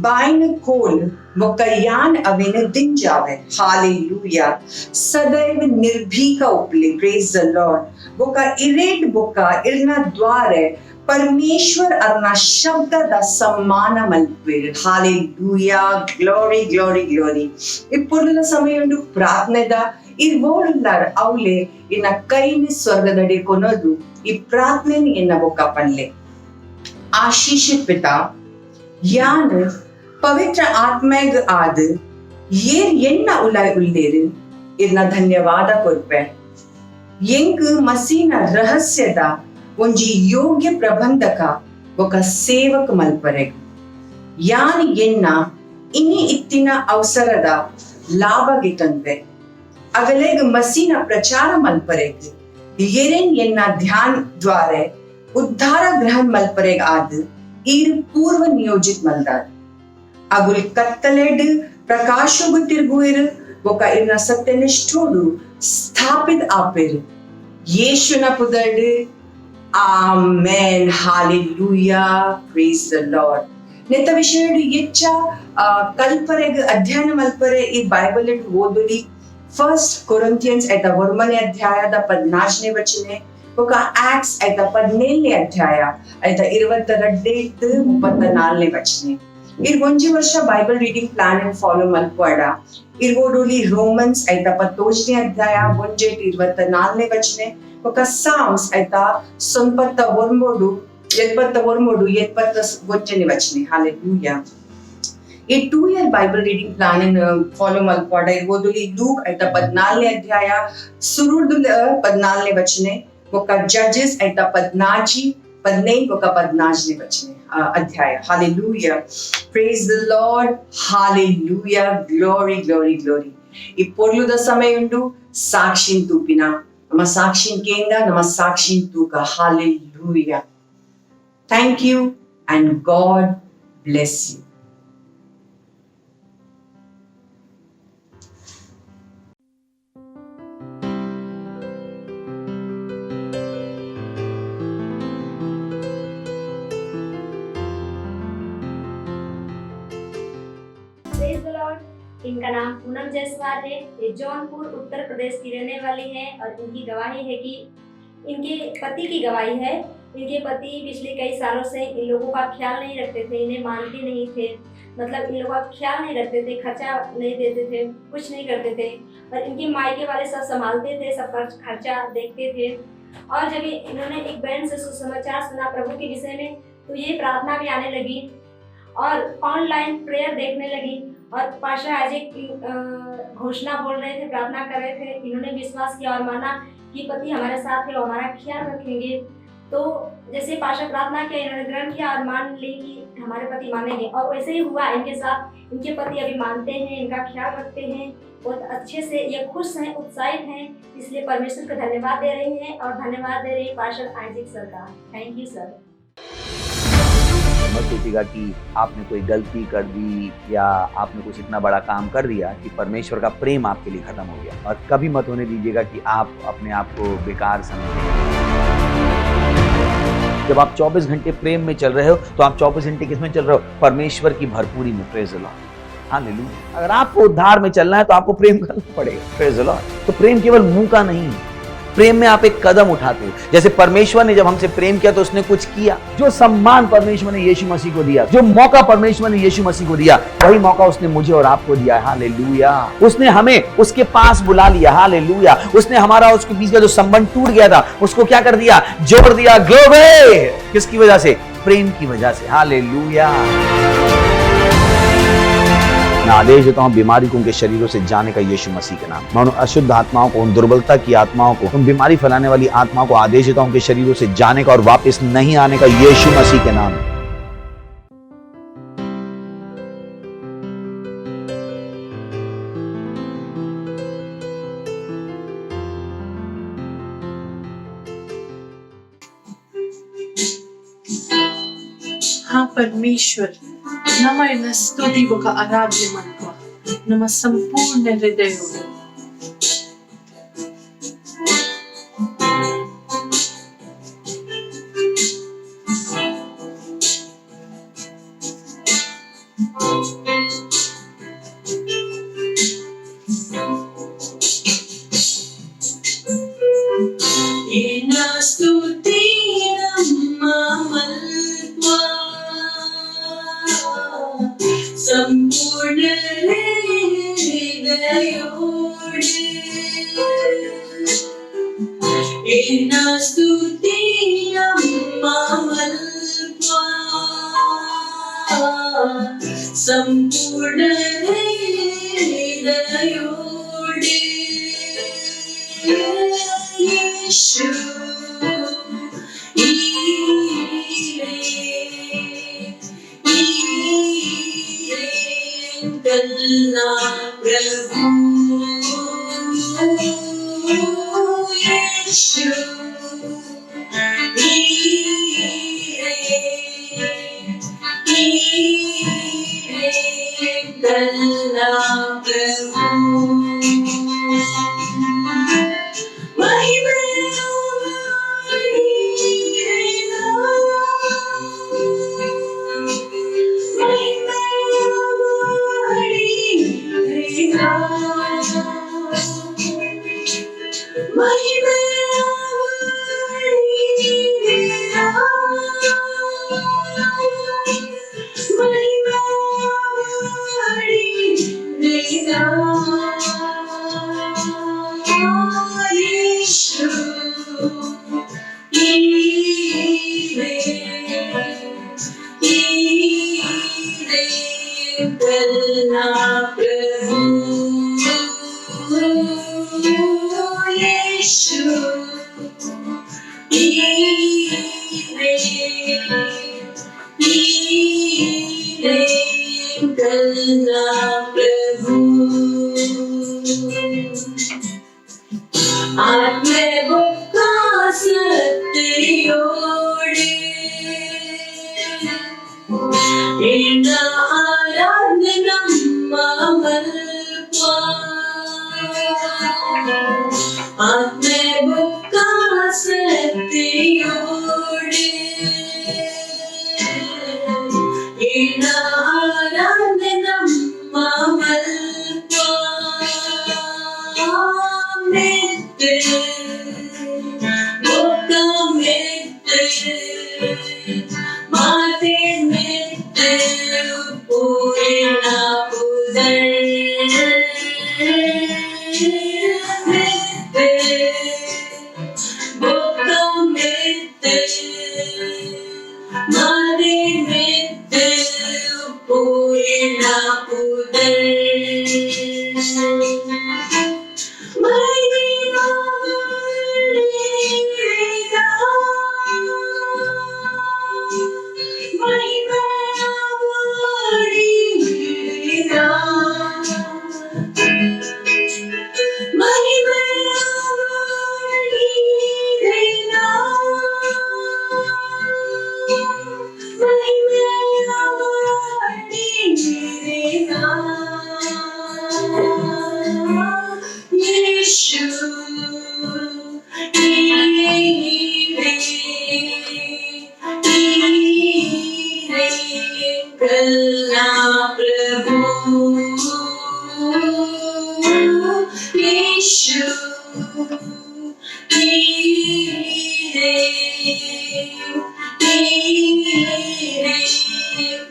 ಬಾಯಿನ ಕೋಲ್ ಬೊಕ್ಕ ಯಾನ್ ಅವೇನು ದಿಂಜಾವೆ. ಹಾಲೆಲೂಯ. ಸದೈವ ನಿರ್ಭೀಕ ಉಪ್ಲೆ. Praise the Lord. ಬೊಕ್ಕ ಇರೇಟ್ ಬೊಕ್ಕ ಇರ್ನ ದ್ವಾರೆ ಪರಮೇಶ್ವರ್ ಅರ್ನ ಶಬ್ದದ ಸಮ್ಮಾನ ಮಲ್ಪೇರು. ಹಾಲೆಲೂಯ. Glory glory glory. ಇಪ್ಪುರ್ಲ ಸಮಯಂಡು ಪ್ರಾರ್ಥನೆದ ಇರ್ಬೋಳುಲ್ಲಾರ ಅವಲೆ ಇನ್ನ ಕೈನಿ ಸ್ವರ್ಗದಡಿ ಕೊನೋದು ಈ ಪ್ರಾರ್ಥನೆ ಎನ್ನ ಬೊಕ್ಕ ಪನ್ಲೆ. ಆಶೀಷಿತ್ ಪಿತಾ ಯಾನ್ ಪವಿತ್ರ ಆತ್ಮೆಗ್ ಆದ್ ಏರ್ ಎನ್ನ ಉಲ್ಲೇರು ಇರ್ನ ಧನ್ಯವಾದ ಕೊರ್ಪೆ. ಎಂಗ್ ಮಸೀನ ರಹಸ್ಯದ ಒಂಜಿ ಯೋಗ್ಯ ಪ್ರಬಂಧಕ ಬೊಕ ಸೇವಕ ಮಲ್ಪರೆಗ್ ಯಾನ್ ಎನ್ನ ಇನಿ ಇತ್ತಿನ ಅವಸರದ ಲಾಭಗಿತಂತೆ ಅಗಲೆಗ್ ಮಸಿನ ಪ್ರಚಾರ ಮಲ್ಪರೆಗ್ ಎರೆನ್ ಎನ್ನ ಧ್ಯಾನ್ ದ್ವಾರೆ ಉದ್ಧಾರ ಗ್ರಹಣ್ ಮಲ್ಪರೆಗ್ ಆದ್ ಈರ್ ಪೂರ್ವ ನಿಯೋಜಿತ್ ಮಲ್ದಾರ್ ಅಗುಲ್ ಕತ್ತಲೆಡ್ ಪ್ರಕಾಶೋಗು ತಿರ್ಗುಯಿರ್ ಒಕ ಇರ್ನ ಸತ್ಯನಿಷ್ಠೋಡು ಸ್ಥಾಪಿತ್ ಆಪಿರ್ ಯೇಶುನ ಪುದಡ್ amen hallelujah praise the Lord ನೆತ್ತ ವಿಷಯಡು ಹೆಚ್ಚ ಕಲ್ಪರೆಗ್ ಅಧ್ಯಯನ ಮಲ್ಪರೆ ಈ ಬೈಬಲ್ ಇಟ್ ಓದುಲಿ ಫಸ್ಟ್ ಕೊರಿಂಥಿಯನ್ಸ್ ಐತ ವರ್ಮನೆ ಅಧ್ಯಾಯದ 14ನೇ ವಚನೆ ఒక యాక్ట్స్ అయితే 17ನೇ ಅಧ್ಯಾಯ ಐತ 22 34ನೇ ವಚನೆ ಇರ್ ಒಂಜಿ ವರ್ಷ ಬೈಬಲ್ ರೀಡಿಂಗ್ ಪ್ಲಾನ್ ಅನ್ನು ಫಾಲೋ ಮಲ್ಪುವಾಡ ಇರ್ಗೋಡೋಲಿ ರೋಮನ್ಸ್ ಐತ 14ನೇ ಅಧ್ಯಾಯ 1-24ನೇ ವಚನೆ ఒక ಸಾಮ್ಸ್ ಐತ 93 71 ವಚನೆ ಹಾಲೆಲೂಯಾ ಈ 2 ಇಯರ್ ಬೈಬಲ್ ರೀಡಿಂಗ್ ಪ್ಲಾನ್ ಅನ್ನು ಫಾಲೋ ಮಲ್ಪುವಾಡ ಇರ್ಗೋಡೋಲಿ ಲೂಕ್ ಐತ 14ನೇ ಅಧ್ಯಾಯ ಸುರುರ್ದು 14ನೇ ವಚನೆ ఒక జడ్జెస్ అయితే 15 ఒక 14ನೇ ವಚನೆ ಅಧ್ಯಾಯ hallelujah praise the lord hallelujah glory glory glory ಈ ಪೊರ್ಲುದ ಸಮಯ ಉಂಟು ಸಾಕ್ಷಿನ್ ತೂಪಿನ ನಮ್ಮ ಸಾಕ್ಷಿನ್ ಕೇಂದ್ರ ನಮ್ಮ ಸಾಕ್ಷಿನ್ ತೂಕ hallelujah thank you and God bless you इनका नाम पूनम जायसवाल है। ये जौनपुर उत्तर प्रदेश की रहने वाली है और इनकी गवाही है कि इनके पति की गवाही है। इनके पति पिछले कई सालों से इन लोगों का ख्याल नहीं रखते थे, इन्हें मानते नहीं थे, मतलब इन लोगों का ख्याल नहीं रखते थे, खर्चा नहीं देते थे, कुछ नहीं करते थे और इनके मायके वाले सब संभालते थे, सब खर्चा देखते थे। और जब इन्होंने एक बहन से सुसमाचार सुना प्रभु के विषय में तो ये प्रार्थना भी आने लगी और ऑनलाइन प्रेयर देखने लगी और पाशा आज एक घोषणा बोल रहे थे, प्रार्थना कर रहे थे। इन्होंने विश्वास किया और माना कि पति हमारे साथ है और हमारा ख्याल रखेंगे। तो जैसे पाशा प्रार्थना किया, इन्होंने ग्रहण किया और मान ली कि हमारे पति मानेंगे और वैसे ही हुआ इनके साथ। इनके पति अभी मानते हैं, इनका ख्याल रखते हैं, बहुत अच्छे से ये खुश हैं, उत्साहित हैं, इसलिए परमेश्वर को धन्यवाद दे रही हैं और धन्यवाद दे रही है पाशा आइजैक सर का। Thank you sir. मत सोचिएगा कि आपने कोई गलती कर दी या आपने कुछ इतना बड़ा काम कर दिया कि परमेश्वर का प्रेम आपके लिए खत्म हो गया, और कभी मत होने दीजिएगा कि आप अपने आप को बेकार समझें। जब आप 24 घंटे प्रेम में चल रहे हो तो आप 24 घंटे किसमें चल रहे हो? परमेश्वर की भरपूरी में। Praise the Lord, hallelujah. अगर आपको उद्धार में चलना है तो आपको प्रेम करना पड़ेगा। Praise the Lord. तो प्रेम केवल मुंह का नहीं है, प्रेम में आप एक कदम उठाते हो। जैसे परमेश्वर ने जब हमसे प्रेम किया तो उसने कुछ किया। जो सम्मान परमेश्वर ने यीशु मसीह को दिया, जो मौका परमेश्वर ने यीशु मसीह को दिया, वही मौका उसने मुझे और आपको दिया। हालेलुया। उसने हमें उसके पास बुला लिया। हालेलुया। उसने हमारा उसके बीच का जो संबंध टूट गया था उसको क्या कर दिया? जोड़ दिया। ग्लोरी। किसकी वजह से? प्रेम की वजह से। हालेलुया। मैं आदेश देता हूं बीमारी को उनके शरीरों से जाने का यीशु मसीह के नाम। मैं उन अशुद्ध आत्माओं को, उन दुर्बलता की आत्माओं को, उन बीमारी फैलाने वाली आत्माओं को आदेश देता हूं उनके शरीरों से जाने का और वापस नहीं आने का यीशु मसीह के नाम। हाँ परमेश्वर ನಮ್ಮನ್ನ ಸ್ತುತಿ ఒక ಆರಾಧ್ಯ ಮನ್ಕೊ ನಮ್ಮ ಸಂಪೂರ್ಣ ಹೃದಯವು संपूर्ण हृदयोड़े एना स्तुति अम्मा मल्पा संपूर्ण हृदयोड़े यीशु कलना प्रभु यीशु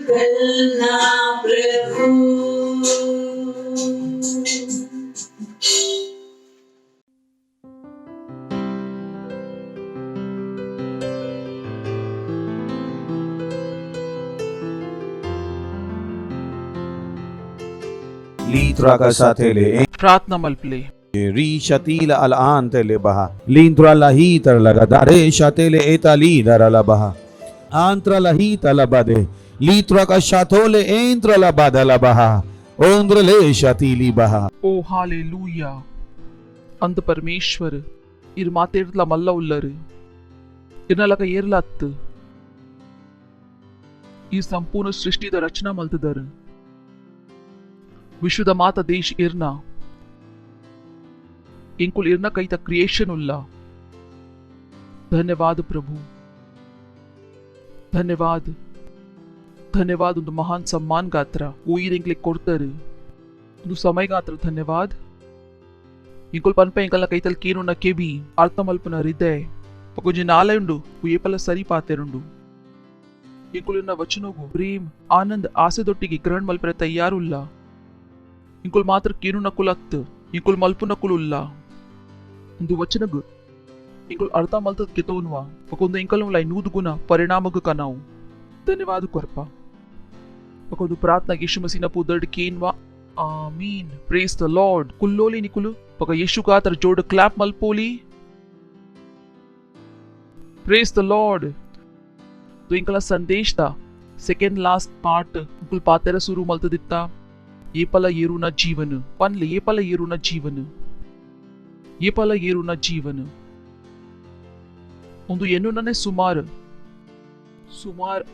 कलना प्रभु Litra ka sa tele प्रार्थना मल्पले ri shatila al antele baha lintra lahita lagadare shatele etali darala baha antra lahita labade litra ka shatole entra labada labaha ondrale shatili baha. ಓ ಹಾಲೆಲೂಯ ಅಂದ ಪರಮೇಶ್ವರ್ ಇರ್ ಮಾತೇಡ್ಲ ಮಲ್ಲ ಉಲ್ಲರು ಇರ್ನಲಕ ಏರ್ಲತ್ತು ಈ ಸಂಪೂರ್ಣ ಸೃಷ್ಟಿದ ರಚನಾ ಮಲ್ತದರ್ ವಿಶ್ವದ ಮಾತ ದೇಶ ಇರ್ನ इंकुल इरना कई तक क्रिएशन उल्ला धन्यवाद प्रभु धन्यवाद धन्यवाद ಒಂದು ಮಹಾನ್ ಸಮ್ಮಾನ ಗಾತ್ರ ಉಯಿರಿಂಗ್ಲೆ ಕೊಡ್ತಾರೆ ಒಂದು ಸಮಯ ಗಾತ್ರ ಧನ್ಯವಾದ ಇಂಕುಲ್ ಪನ್ಪೆ ಇಂಕಲ್ನ ಕೈತಲ್ ಕೀನುನ ಕೆಬಿ ಅರ್ಥಮಲ್ಪನ ಹೃದಯ ಪಕೊಂಜಿ ನಾಲೆಂಡು ಉಯೇಪಲ ಸರಿ ಪಾತೆರುಂಡು ಇಂಕುಲಿನ ವಚನಗು ಪ್ರೇಮ್ ಆನಂದ್ ಆಸೆದೊಟ್ಟಿಗೆ ಗ್ರಹಣ ಮಲ್ಪರೆ ತಯಾರುಲ್ಲ ಇಂಕುಲ್ ಮಾತ್ರ ಕೀನುನ ಕುಲತ್ ಇಂಕುಲ್ ಮಲ್ಪುನ ಕುಲುಲ್ಲ ಒಂದು ವಚನಗು ಇಂಕುಲ್ ಅರ್ಥ ಮಲ್ತದ್ ಕಿತೋನ್ವಾ ಪಕೊಂದು ಇಂಕಲ್ ಲೈ ನೂದು ಗುಣ ಪರಿಣಾಮಗು ಕನಾವು ಧನ್ಯವಾದ ಕೊರ್ಪ ಪಕೊಂದು ಪ್ರಾರ್ಥನಾ ಯೇಸು ಮसीह पुदड़ केनवा आमीन प्रेज द लॉर्ड कुल्लोली निकुलु पक यीशु का तर जोड़ क्लैप मलपोली प्रेज द लॉर्ड तो इंकला संदेश था सेकंड लास्ट पार्ट इंकुल पातेरा शुरू मलत दिता ಏಪಲ ಏರುನ ಜೀವನ ಪನ್ಲೆ ಏಪಲ ಏರುನ ಜೀವನ ಏಪಲ ಏರುನ ಜೀವನ ಒಂದು ಎನ್ನುನನೆ ಸುಮಾರ್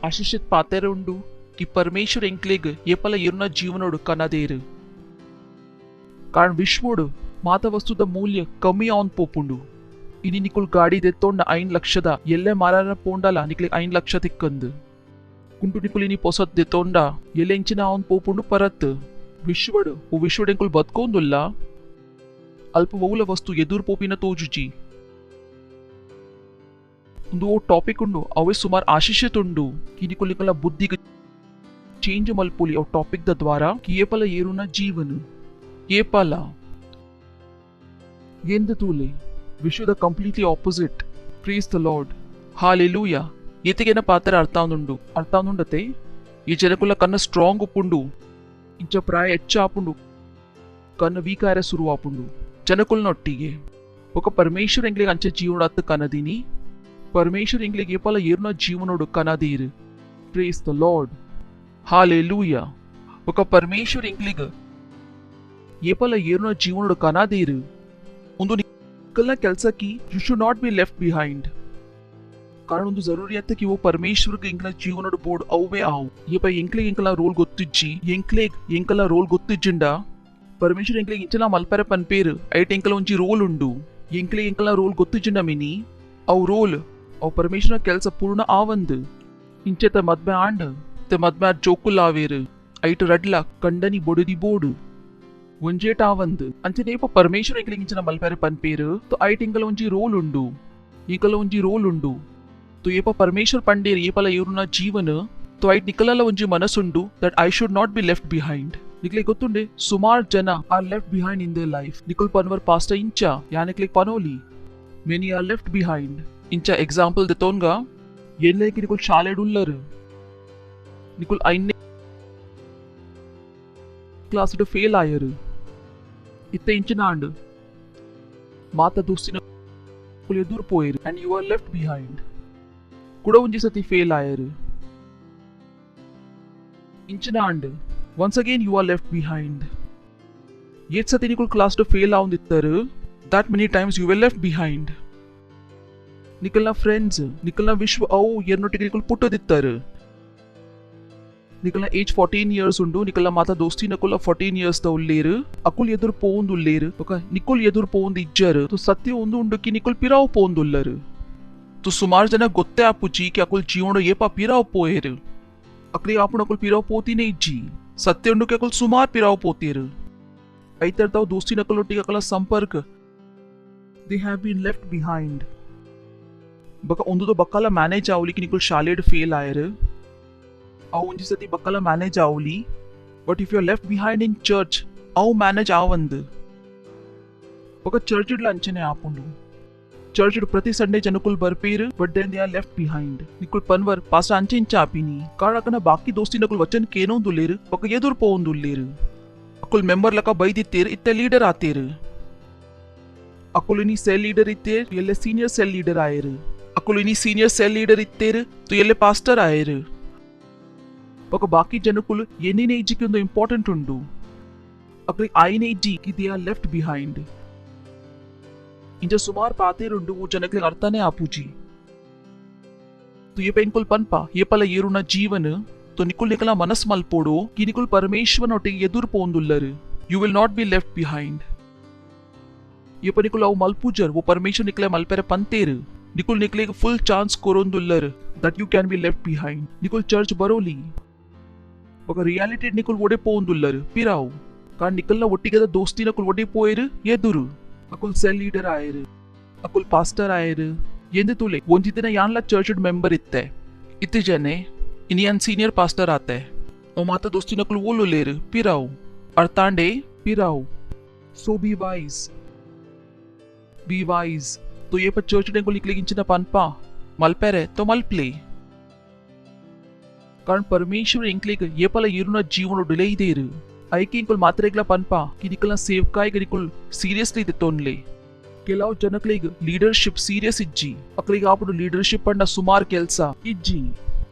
ಆಶಿಷಿತ್ ಪಾತೆರ ಉಂಡು कि परमेश्वर एंक्लेग येपला येरुना जीवनोड कनादेर कारण विश्वोड माता वस्तुद मूल्य कमी आवन पोपुंडु इनी निकुल गाडी देतोंड 5 ಲಕ್ಷದ ಎಲ್ಲೆ ಮಾರಾನ ಪೋಂಡಲ ನಿಕ್ಲೆ 5 ಲಕ್ಷ ತಿಕ್ಕಂದು ಕುಂಟು ನಿಕುಲ್ ಇನಿ ಪೊಸತ್ ದೇತೋಂಡ ಎಲ್ಲೆ ಇಂಚಿನ ಆवन पोपुंडु परत ವಿಶ್ವಡ್ ಎಂಕುಲ್ ಬದ್ಕೊಂದುಲ್ಲ ಅಲ್ಪ ಬಹುಲ ವಸ್ತು ಎದುರು ಪೋಪಿನ ತೋಜುಜಿ ಒಂದು ಟಾಪಿಕ್ ಉಂಡು ಅವೇ ಸುಮಾರು ಆಶಿಷಿತುಂಡು ಕಿನಿಕುಲ್ ನಿಕಲ ಬುದ್ಧಿಗೆ चेंज मलपुली और टॉपिक द द्वारा कि ये पला येरुना जीवन ये पला येंद तूले विश्व द completely opposite praise the Lord hallelujah येतिगेನ ಪಾತ್ರ ಅರ್ಥಾನುಂಡತೆ ಈ ಜನಕುಲ ಕನ್ನ ಸ್ಟ್ರಾಂಗ್ ಉಪ್ಪುಂಡು ಇಂಚ ಪ್ರಾಯ ಹೆಚ್ಚ ಆಪುಂಡು ಕನ್ನ ವೀಕಾರ ಶುರು ಆಪುಂಡು ಜನಕುಲ್ನೊಟ್ಟಿಗೆ ఒక ಪರಮೇಶ್ವರ ಎಂಗ್ಲಿಗೆ ಅಂಚೆ ಜೀವನ ಅತ್ತ ಕನದಿನಿ ಪರಮೇಶ್ವರ ಎಂಗ್ಲಿಗೆ ಏಪಲ ಏರುನ ಜೀವನೋಡು ಕನದೀರ್ ಪ್ರೇಸ್ ದ ಲಾರ್ಡ್ ಹಾಲೆಲೂಯಾ ఒక ಪರಮೇಶ್ವರ ಎಂಗ್ಲಿಗೆ ಏಪಲ ಏರುನ ಜೀವನೋಡು ಕನದೀರ್ ಒಂದು ನಿಕಲ್ನ ಕೆಲಸಕ್ಕೆ you should not be left behind कारण ಒಂದು ಜರೂರಿಯತ್ कि वो परमेश्वर के ಎಂಕಲ ಜೀವನೋಡು ಬೋರ್ಡ್ ಅವೇ ಆವು ಏಪ ಎಂಕಲ ರೋಲ್ ಗೊತ್ತಿಜ್ಜಿ ಎಂಕಲ ರೋಲ್ ಗೊತ್ತಿಜ್ಜಿಂಡ ಪರಮೇಶ್ವರ ಎಂಕಲಿಗೆ ಇಂಚನ ಮಲ್ಪರೆ ಪನ್ಪೇರು ಐಟ್ ಎಂಕಲ ಒಂಜಿ ರೋಲ್ ಉಂಡು ಎಂಕಲ ರೋಲ್ ಗೊತ್ತಿಜ್ಜಿಂಡ ಮಿನಿ ಅವು ರೋಲ್ ಅವು ಪರಮೇಶ್ವರ ಕೆಲಸ ಪೂರ್ಣ ಆವಂದು ಇಂಚೆತ ಮದ್ಮೆ ಆಂಡ್ ते मद्मे जोकुल आवेर ऐट रड्ला कंडनी बोडदी बोर्ड ಒಂಜೇಟ ಆವಂದು ಅಂಚನೇಪ ಪರಮೇಶ್ವರ ಎಂಕಲಿಗೆ ಇಂಚನ ಮಲ್ಪರೆ ಪನ್ಪೇರು तो ऐट ಎಂಕಲ ಒಂಜಿ ರೋಲ್ ಉಂಡು तो ಏಪ ಪರಮೇಶ್ವರ ಪಂಡೇರ್ ಏಪಲ ಏರುನ ಜೀವನ तो ऐट निकलला ಒಂಜಿ ಮನಸ್ಸುಂಡು that I should not be left behind ನಿಕ್ಲೆ ಗೊತ್ತುಂಡೆ ಸುಮಾರ್ ಜನ are left behind in their life ನಿಕುಲ್ ಪನ್ವರ್ ಪಾಸ್ಟ ಇಂಚ ಯಾನಿಕ್ಲೆ ಪನೋಲಿ many are left behind ಇಂಚ ಎಕ್ಸಾಂಪಲ್ ದೆತೋನ್ಗ ಎಲ್ಲೇಕಿ ನಿಕುಲ್ ಶಾಲೆಡುಲ್ಲರು निकुल आइने क्लास फेल आयर इत्ते इंचनांड माता दोस्तिन एदुर पोयर and you are left behind कुड ಒಂಜಿ ಸತಿ फेल आयर इंचनांड once again you are left behind येत सती निकुल क्लास फेल आउंदित्तर that many times you were left behind निकलना फ्रेंड्स निकलना विश्व औ येर्नोटिगे निकुल पुಟ್ಟದಿತ್ತರ निकलना एज 14 years उंडु निकलना माता दोस्ती नकुल 14 years ದ ಉಲ್ಲೇರು ಅಕುಲ್ ಎದುರು ಪೋಂದು ಉಲ್ಲೇರು ಓಕೆ ನಿಕುಲ್ ಎದುರು ಪೋಂದು ಇಜ್ಜರು तो ಸತ್ಯ ಒಂದು ಉಂಡು ಕಿ ನಿಕುಲ್ ಪಿರಾವ್ ಪೋಂದು ಉಲ್ಲರು तो ಸುಮಾರು ಜನ ಗೊತ್ತೇ ಆಪುಜಿ ಕಿ ಅಕುಲ್ ಜೀವನ ಏಪ ಪಿರಾವ್ ಪೋಯರು ಅಕ್ಲಿ ಆಪುಣ ಅಕುಲ್ ಪಿರಾವ್ ಪೋತಿನೇ ಇಜ್ಜಿ ಸತ್ಯ ಉಂಡು ಕಿ ಅಕುಲ್ ಸುಮಾರು ಪಿರಾವ್ ಪೋತಿರು ಐತರ ತಾವು ದೋಸ್ತಿ ನಕುಲ್ ಒಟ್ಟಿಗೆ ಅಕಲ ಸಂಪರ್ಕ they have been left behind ಬಕ ಒಂದು तो ಬಕಲ ಮ್ಯಾನೇಜ್ ಆವಲಿ ಕಿ ನಿಕುಲ್ ಶಾಲೆಡ್ ಫೇಲ್ ಆಯರು ಅವು ಒಂಜಿ ಸತಿ ಬಕ್ಕಲ ಮ್ಯಾನೇಜ್ ಆವುಲಿ but if you are left behind in church ಅವು ಮ್ಯಾನೇಜ್ ಆವಂದು ఒక చర్చ్ ఇట్లా అంచనే ఆపుండు చర్చ్ ప్రతి సండే జనకుల్ బర్పేరు but then they are left behind నికుల్ పన్వర్ పాస్ అంచె ఇంచ ఆపిని కాడకన బాకి దోస్తి నకుల్ వచన్ కేనోందులేరు ఒక ఎదురు పోందులేరు అకుల్ మెంబర్ లక బైదిత్తేరు ఇత్తే లీడర్ ఆతేరు అకుల్ ఇని సెల్ లీడర్ ఇత్తేరు ఎల్లె సీనియర్ సెల్ లీడర్ ఆయేరు అకుల్ ఇని సీనియర్ సెల్ లీడర్ ఇత్తేరు తో ఎల్లె పాస్టర్ ఆయేరు ఒక బాకీ జనకులు ఎన్ని ఏజ్కి ఉందో ఇంపార్టెంట్ ఉండు అక్కడ ఆయన ఏజ్కి దే ఆర్ లెఫ్ట్ బిహైండ్ इंच सुमार पातेरुंडु वो जनकले अर्थने आपूजी तो ये पेंकुल पनपा ये पल येरुना जीवन तो निकुल निकला मनस मल्पोडो कि निकुल परमेश्वर नोटिगे एदुर पोंदुल्लर you will not be left behind ये पनिकुल अव मल्पूजर वो परमेश्वर निकले मल्पेरे पंतेर निकुल निकले फुल चांस कोरोंदुल्लर that you can be left behind निकुल चर्च बरोली ఒక రియాలిటీ నికుల్ ఒడే పోందుల్లరు పిరావు కానీ నికల్న ఒట్టిగద దోస్తి నకుల్ ఒడే పోయేరు ఎదురు అకుల్ సెల్ లీడర్ ఆయేరు అకుల్ పాస్టర్ ఆయేరు ಎಂದೆ ತುಲೆ ಒಂಜಿ ದಿನ ಯಾನ್ಲ ಚರ್ಚ್ ಮೆಂಬರ್ ಇತ್ತೆ ಇತ್ತಿ ಜನೆ ಇನಿಯನ್ ಸೀನಿಯರ್ ಪಾಸ್ಟರ್ ಆತೆ ಓ ಮಾತ ದೋಸ್ತಿ ನಕುಲ್ ಓಲು ಲೇರು ಪಿರಾವ್ ಅರ್ಥಾಂಡೆ ಪಿರಾವ್ ಸೊ ಬಿ ವೈಸ್ तो ये पर चर्च डेंगुल निकलेगिंచిన पनपा मल्पेरे तो मल्प्ले कारण परमेश्वर इंक्लेग ये पल येरुना जीवन डिले इदेರು ಐಕೆ ಇಂಕುಲ್ ಮಾತ್ರೆಗ್ಲ ಪನ್ಪಾ ಕಿನಿಕಲ್ನ ಸೇವಕಾಯಿಗ ನಿಕುಲ್ ಸೀರಿಯಸ್ಲಿ ತೆತ್ತೋನ್ಲೆ ಕೆಲವು ಜನಕ್ಲಿಗ್ ಲೀಡರ್ಶಿಪ್ ಸೀರಿಯಸ್ ಇಜ್ಜಿ ಅಕ್ಲಿಗೆ ಆಪುಡು ಲೀಡರ್ಶಿಪ್ ಅಂಡ ಸುಮಾರ್ ಕೆಲ್ಸ ಇಜ್ಜಿ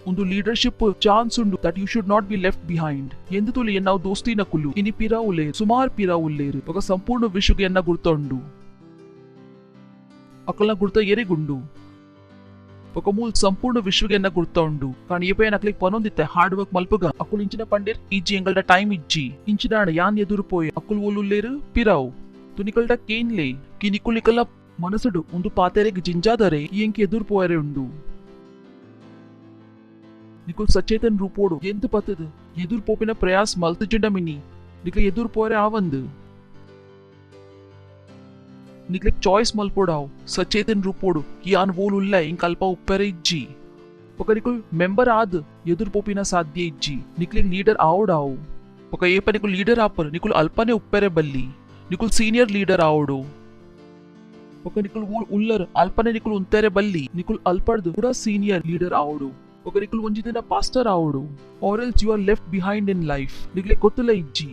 ಒಂದು ಲೀಡರ್ಶಿಪ್ ಚಾನ್ಸ್ ಉಂಡು that you should not be left behind ಎಂದು ತುಲಿ ಎನ್ನ ದೋಸ್ತಿ ನಕುಲು ಇನಿ ಪಿರಾ ಉಲ್ಲೇರು ಸುಮಾರು ಪಿರಾ ಉಲ್ಲೇರು ఒక ಸಂಪೂರ್ಣ ವಿಶ್ವಗೆ ಎನ್ನ ಗುರ್ತೊಂಡು ಅಕಲ್ನ ಗುರ್ತ ಎರೆಗುಂಡು ఒక ಮೂಲ್ ಸಂಪೂರ್ಣ ವಿಶ್ವಗೆ ಎನ್ನ ಗುರ್ತೊಂಡು ಕಾಣ ಏಪೆ ನಕ್ಲಿಕ್ ಪನೊಂದಿತ್ತೆ ಹಾರ್ಡ್ ವರ್ಕ್ ಮಲ್ಪಗ ಅಕುಲ್ ಇಂಚಿನ ಪಂಡಿರ್ ಇಜ್ಜಿ ಎಂಗಲ್ಡ ಟೈಮ್ ಇಜ್ಜಿ ಇಂಚಿನಾಡ ಯಾನ್ ಎದುರು ಪೋಯ್ ಅಕುಲ್ ಓಲುಲ್ಲೇರು ಪಿರಾವ್ ತುನಿಕಲ್ಡ ಕೇನ್ಲೆ ಕಿ ನಿಕುಲಿಕಲ್ಲ ಮನಸುಡು ಒಂದು ಪಾತೆರೆಗೆ ಜಿಂಜಾದರೆ ಎಂಕೆ ಎದುರು ಪೋಯರೆ ಉಂಡು ನಿಕುಲ್ ಸಚೇತನ್ ರೂಪೋಡು ಎಂತು ಪತ್ತದು ಎದುರು ಪೋಪಿನ ಪ್ರಯಾಸ್ ಮಲ್ತುಜಿಂಡ ಮಿನಿ ನಿಕ್ಲೆ ಎದುರು ಪೋಯರೆ ಆವಂದು ನಿಕ್ಲೆ ಚಾಯ್ಸ್ ಮಲ್ಪೋಡಾವ್ ಸಚೇತನ್ ರೂಪೋಡು ಯಾನ್ ವೋಲ್ ಉಲ್ಲ ಇಂಕ ಅಲ್ಪ ಉಪ್ಪೆರೆ ಇಜ್ಜಿ ఒక నికుల్ మెంబర్ ఆద్ ఎదురు పోపిన సాధ్య ఇజ్జి నికుల్ లీడర్ ఆవుడావు ఒక ఏప నికుల్ లీడర్ ఆపర్ నికుల్ అల్పనే ఉప్పెరే బల్లి నికుల్ సీనియర్ లీడర్ ఆవుడు ఒక నికుల్ ఉల్లర్ అల్పనే నికుల్ ఉంతేరే బల్లి నికుల్ అల్పర్దు కూడా సీనియర్ లీడర్ ఆవుడు ఒక నికుల్ ಒಂಜಿದಿನ pastor ಆవుಡು or else you are left behind in life ನಿಕ್ಲೆ ಗೊತ್ತಲ ಇಜ್ಜಿ